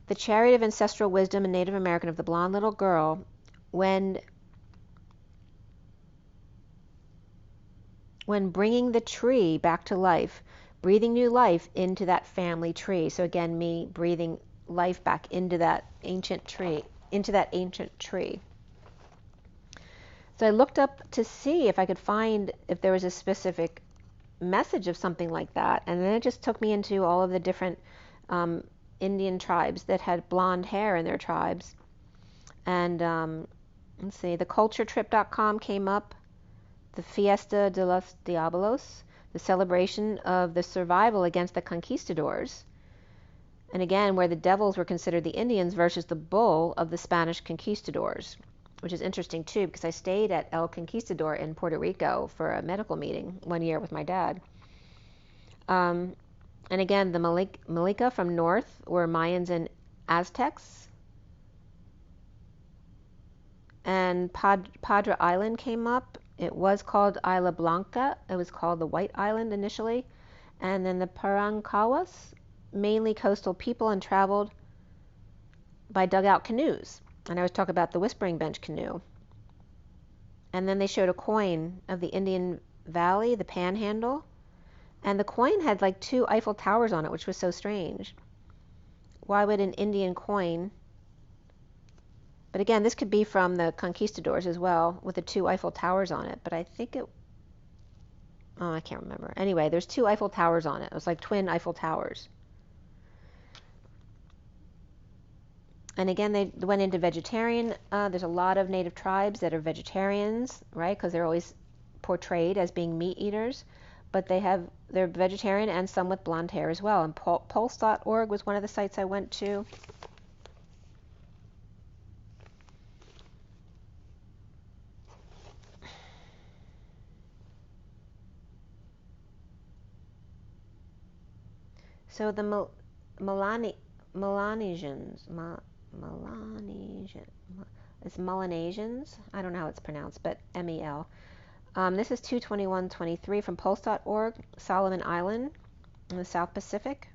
The chariot of ancestral wisdom in Native American of the blonde little girl, when bringing the tree back to life, breathing new life into that family tree. So again, me breathing life back into that ancient tree, So I looked up to see if I could find if there was a specific message of something like that, and then it just took me into all of the different Indian tribes that had blonde hair in their tribes. And let's see, theculturetrip.com came up. The Fiesta de los Diablos, the celebration of the survival against the conquistadors. And again, where the devils were considered the Indians versus the bull of the Spanish conquistadors, which is interesting too, because I stayed at El Conquistador in Puerto Rico for a medical meeting one year with my dad. And again, the Malika from north were Mayans and Aztecs. And Padre Island came up. It was called Isla Blanca. It was called the White Island initially. And then the Parancawas, mainly coastal people, and traveled by dugout canoes. And I was talking about the Whispering Bench canoe. And then they showed a coin of the Indian Valley, the Panhandle. And the coin had like 2 Eiffel Towers on it, which was so strange. Why would an Indian coin... But again, this could be from the conquistadors as well, with the 2 Eiffel Towers on it. But I think it... Oh, I can't remember. Anyway, there's 2 Eiffel Towers on it. It was like twin Eiffel Towers. And again, they went into vegetarian. There's a lot of native tribes that are vegetarians, right? Because they're always portrayed as being meat eaters. But they're vegetarian, and some with blonde hair as well. And Pulse.org was one of the sites I went to. So the Melanesians, it's Melanesians. I don't know how it's pronounced, but M-E-L. This is 2/21/23 from Pulse.org, Solomon Island in the South Pacific.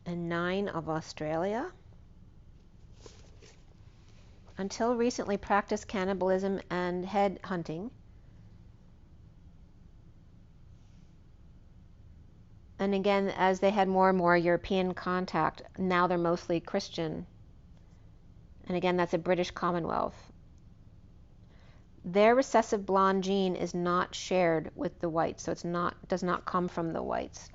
And 9 of Australia. until recently practiced cannibalism and head hunting. And again, as they had more and more European contact, now they're mostly Christian. And again, that's a British Commonwealth. Their recessive blonde gene is not shared with the whites, so does not come from the whites.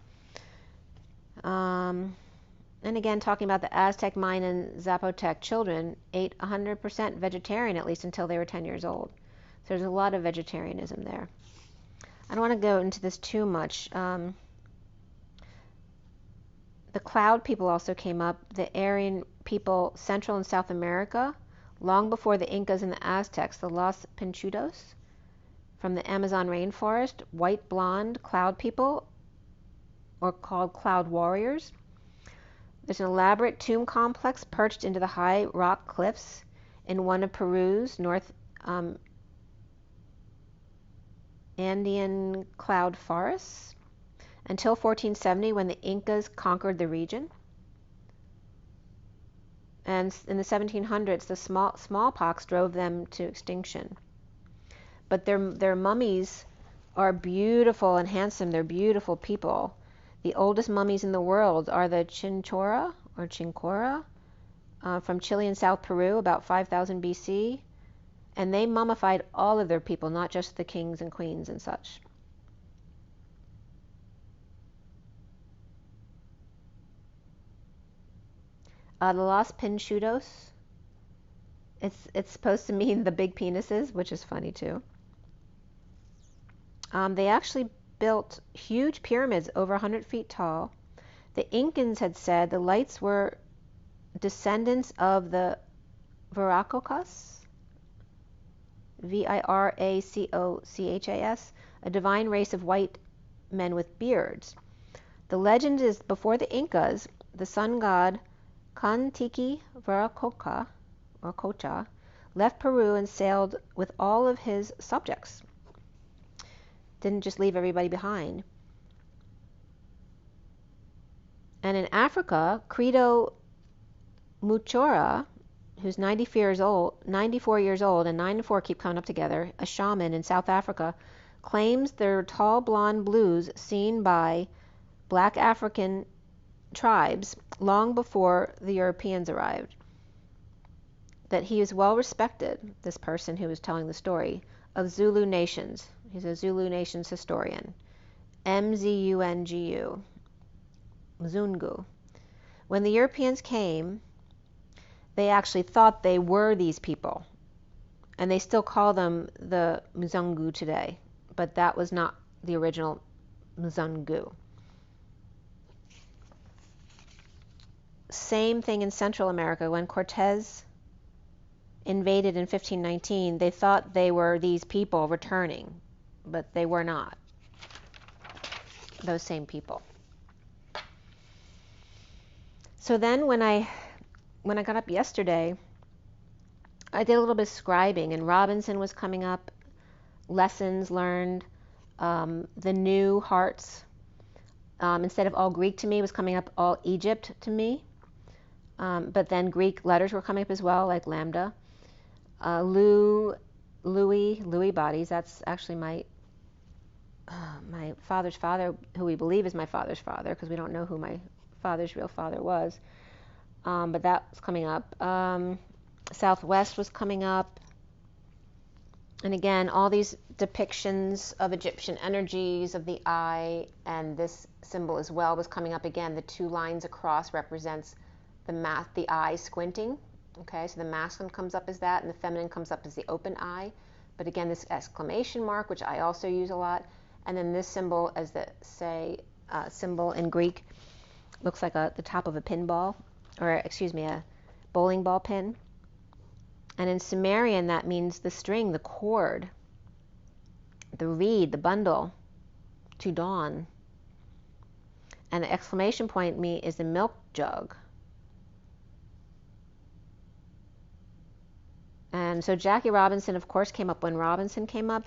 And again, talking about the Aztec, Mayan, and Zapotec children ate 100% vegetarian, at least until they were 10 years old. So there's a lot of vegetarianism there. I don't want to go into this too much. The Cloud people also came up, the Aryan people, Central and South America, long before the Incas and the Aztecs, the Los Pinchudos from the Amazon rainforest, white blonde Cloud people, or called Cloud warriors. There's an elaborate tomb complex perched into the high rock cliffs in one of Peru's North Andean cloud forests until 1470, when the Incas conquered the region. And in the 1700s, the smallpox drove them to extinction. But their mummies are beautiful and handsome. They're beautiful people. The oldest mummies in the world are the Chinchora or Chincora from Chile and South Peru, about 5000 BC. And they mummified all of their people, not just the kings and queens and such. The Los Pinchudos, it's supposed to mean the big penises, which is funny too. They actually built huge pyramids over 100 feet tall. The Incans had said the lights were descendants of the Viracocas, Viracochas, a divine race of white men with beards. The legend is before the Incas, the sun god Kantiki Viracocha, or Cocha, left Peru and sailed with all of his subjects. Didn't just leave everybody behind. And in Africa, Credo Muchora, who's 94 years old, and 9 and 4 keep coming up together, a shaman in South Africa, claims there are tall blonde blues seen by black African tribes long before the Europeans arrived. That he is well respected, this person who was telling the story, of Zulu nations. He's a Zulu nations historian. Mzungu. Mzungu. When the Europeans came, they actually thought they were these people. And they still call them the Mzungu today. But that was not the original Mzungu. Same thing in Central America. When Cortez invaded in 1519, they thought they were these people returning, but they were not those same people. So then when I got up yesterday, I did a little bit of scribing, and Robinson was coming up, lessons learned, the new hearts, instead of all Greek to me, was coming up all Egypt to me. But then Greek letters were coming up as well, like lambda. Louis bodies, that's actually my father's father, who we believe is my father's father, because we don't know who my father's real father was. But that was coming up. Southwest was coming up. And again, all these depictions of Egyptian energies of the eye, and this symbol as well was coming up again. The two lines across represents the eye squinting. Okay, so the masculine comes up as that, and the feminine comes up as the open eye. But again, this exclamation mark, which I also use a lot, and then this symbol as the symbol in Greek, looks like the top of a pinball, or excuse me, a bowling ball pin. And in Sumerian, that means the string, the cord, the reed, the bundle, to dawn. And the exclamation point is the milk jug. And so Jackie Robinson, of course, came up when Robinson came up.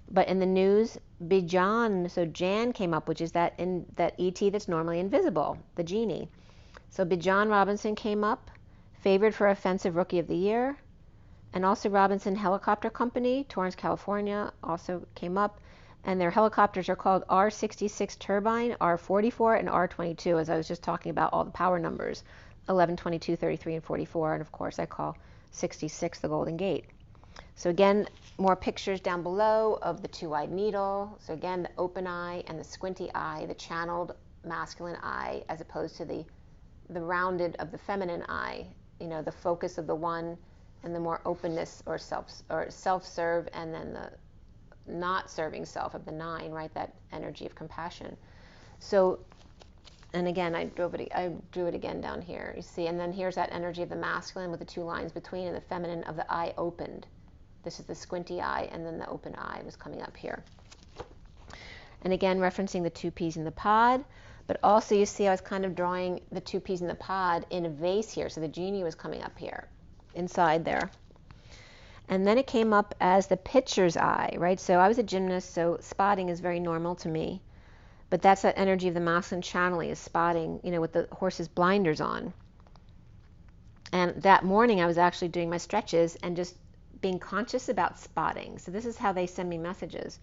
But in the news, Bijan, so Jan came up, which is that ET that's normally invisible, the genie. So Bijan Robinson came up, favored for Offensive Rookie of the Year. And also Robinson Helicopter Company, Torrance, California, also came up. And their helicopters are called R66 turbine, R44, and R22, as I was just talking about all the power numbers, 11, 22, 33, and 44. And of course, I call 66 the Golden Gate. So again, more pictures down below of the two-eyed needle. So again, the open eye and the squinty eye, the channeled masculine eye, as opposed to the rounded of the feminine eye. You know, the focus of the one, and the more openness or self-serve, and then the not serving self of the 9, right? That energy of compassion. So, and again, I drew it again down here. You see, and then here's that energy of the masculine with the 2 lines between, and the feminine of the eye opened. This is the squinty eye, and then the open eye was coming up here. And again, referencing the 2 peas in the pod. But also, you see, I was kind of drawing the 2 peas in the pod in a vase here. So the genie was coming up here, inside there. And then it came up as the pitcher's eye, right? So I was a gymnast, so spotting is very normal to me. But that's that energy of the masculine channeling, is spotting, you know, with the horse's blinders on. And that morning, I was actually doing my stretches and just being conscious about spotting. So this is how they send me messages.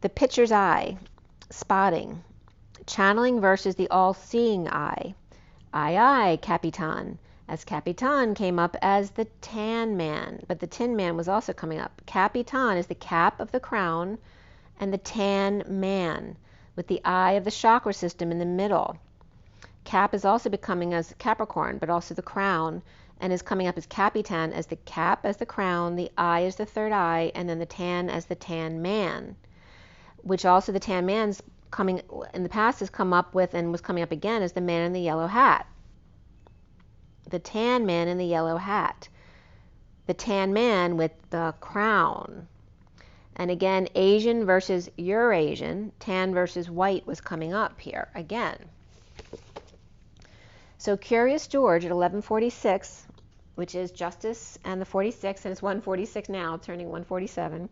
The pitcher's eye, spotting. Channeling versus the all-seeing eye. Aye, aye, Capitan. As Capitan came up as the Tan Man, but the Tin Man was also coming up. Capitan is the cap of the crown, and the Tan Man, with the eye of the chakra system in the middle. Cap is also becoming as Capricorn, but also the crown, and is coming up as Capitan, as the cap as the crown, the eye as the third eye, and then the Tan as the Tan Man, which also the Tan Man's coming in the past has come up with, and was coming up again, as the man in the yellow hat. The Tan Man in the yellow hat. The Tan Man with the crown. And again, Asian versus Eurasian, tan versus white was coming up here again. So Curious George at 1146, which is Justice and the 46, and it's 146 now, turning 147.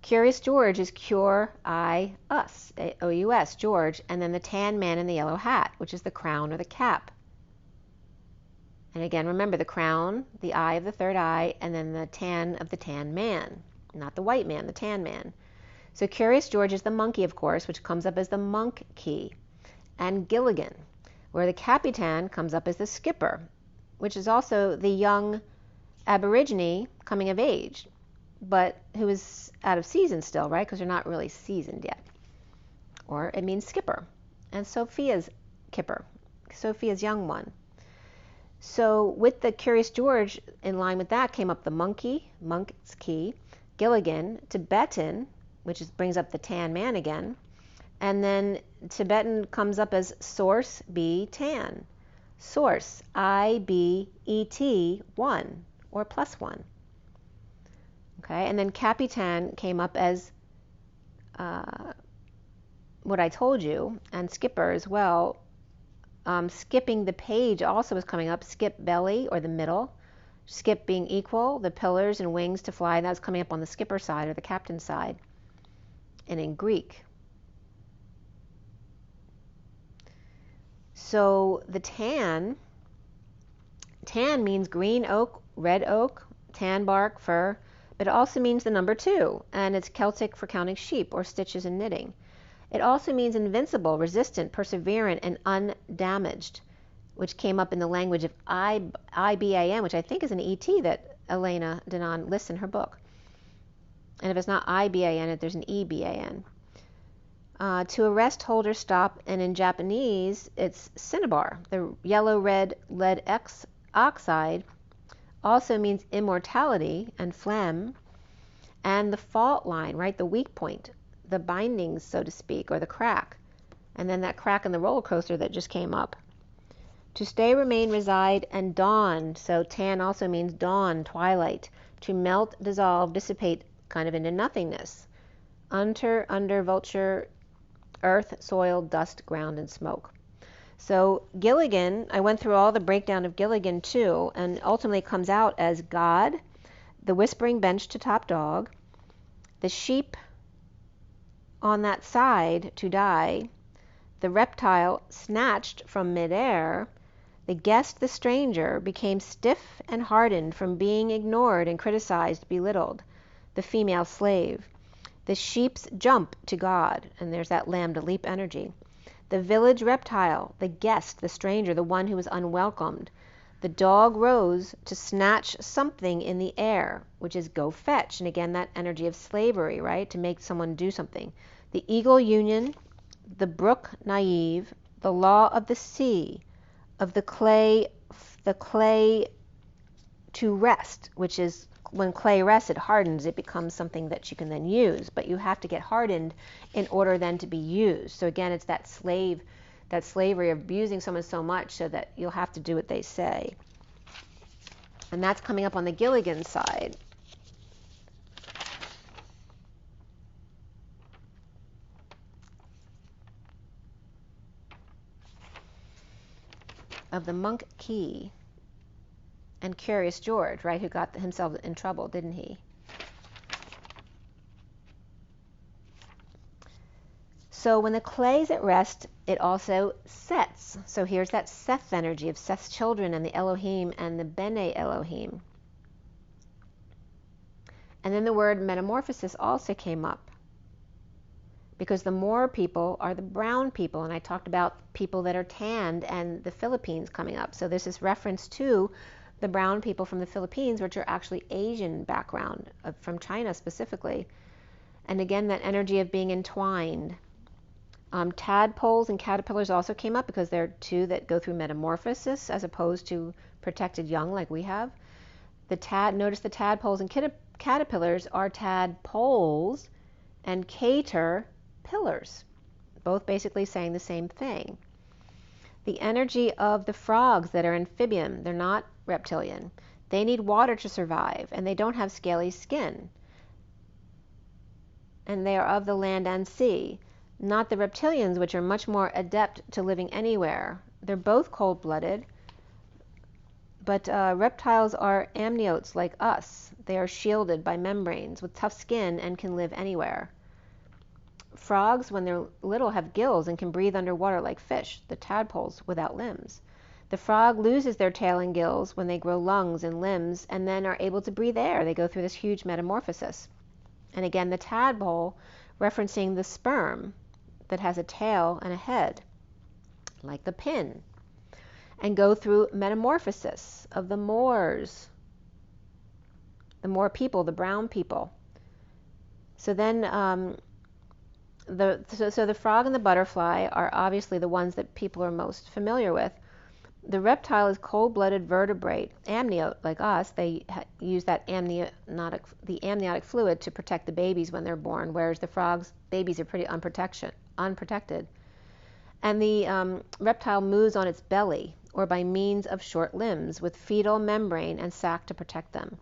Curious George is Cure, I, Us, O-U-S, George, and then the Tan Man in the yellow hat, which is the crown or the cap. And again, remember the crown, the eye of the third eye, and then the tan of the Tan Man. Not the white man, the Tan Man. So Curious George is the monkey, of course, which comes up as the monk key. And Gilligan, where the Capitan comes up as the skipper, which is also the young aborigine coming of age, but who is out of season still, right? Because they're not really seasoned yet. Or it means skipper. And Sophia's kipper, Sophia's young one. So with the Curious George, in line with that, came up the monkey, monk's key, Gilligan, Tibetan, which brings up the Tan Man again, and then Tibetan comes up as Source B Tan, Source I-B-E-T 1, or +1. Okay, and then Capitan came up as what I told you, and Skipper as well. Skipping the page also was coming up, skip belly or the middle, skip being equal, the pillars and wings to fly, that was coming up on the skipper side or the captain side, and in Greek. So the tan means green oak, red oak, tan bark, fir, but it also means the number 2, and it's Celtic for counting sheep or stitches and knitting. It also means invincible, resistant, perseverant, and undamaged, which came up in the language of IBAN, which I think is an ET that Elena Denon lists in her book. And if it's not IBAN, there's an EBAN. To arrest, hold, or stop, and in Japanese, it's cinnabar. The yellow-red lead oxide also means immortality and phlegm, and the fault line, right, the weak point, the bindings, so to speak, or the crack, and then that crack in the roller coaster that just came up. To stay, remain, reside, and dawn. So tan also means dawn, twilight. To melt, dissolve, dissipate, kind of into nothingness. Under, vulture, earth, soil, dust, ground, and smoke. So Gilligan, I went through all the breakdown of Gilligan too, and ultimately comes out as God, the whispering bench to top dog, the sheep on that side to die, the reptile snatched from midair, The guest, the stranger, became stiff and hardened from being ignored and criticized, belittled. The female slave. The sheep's jump to God, and there's that lambda leap energy. The village reptile, the guest, the stranger, the one who was unwelcomed. The dog rose to snatch something in the air, which is go fetch, and again that energy of slavery, right, to make someone do something. The eagle union, the brook naive, the law of the sea, of the clay to rest, which is when clay rests, it hardens, it becomes something that you can then use, but you have to get hardened in order then to be used. So again, it's that slavery of abusing someone so much so that you'll have to do what they say. And that's coming up on the Gilligan side. Of the Monk Key. And Curious George, right, who got himself in trouble, didn't he? So when the clay's at rest, it also sets. So here's that Seth energy of Seth's children and the Elohim and the Bene Elohim. And then the word metamorphosis also came up, because the Moor people are the brown people, and I talked about people that are tanned and the Philippines coming up. So there's this reference to the brown people from the Philippines, which are actually Asian background, from China specifically. And again, that energy of being entwined. Tadpoles and caterpillars also came up because they're two that go through metamorphosis as opposed to protected young like we have. Notice the tadpoles and caterpillars are tadpoles and caterpillars, both basically saying the same thing. The energy of the frogs that are amphibian, they're not reptilian. They need water to survive, and they don't have scaly skin. And they are of the land and sea, not the reptilians, which are much more adept to living anywhere. They're both cold-blooded, but reptiles are amniotes like us. They are shielded by membranes with tough skin and can live anywhere. Frogs, when they're little, have gills and can breathe underwater like fish, the tadpoles without limbs. The frog loses their tail and gills when they grow lungs and limbs and then are able to breathe air. They go through this huge metamorphosis. And again, the tadpole referencing the sperm that has a tail and a head, like the pin, and go through metamorphosis of the Moors, the Moor people, the brown people. So then the frog and the butterfly are obviously the ones that people are most familiar with. The reptile is cold-blooded vertebrate, amniote like us. They use that the amniotic fluid to protect the babies when they're born, whereas the frogs, babies are pretty unprotected. And the reptile moves on its belly or by means of short limbs with fetal membrane and sac to protect them.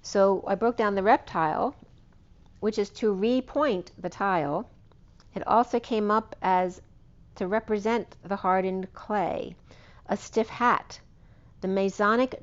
So I broke down the reptile, which is to repoint the tile. It also came up as to represent the hardened clay, a stiff hat, the Masonic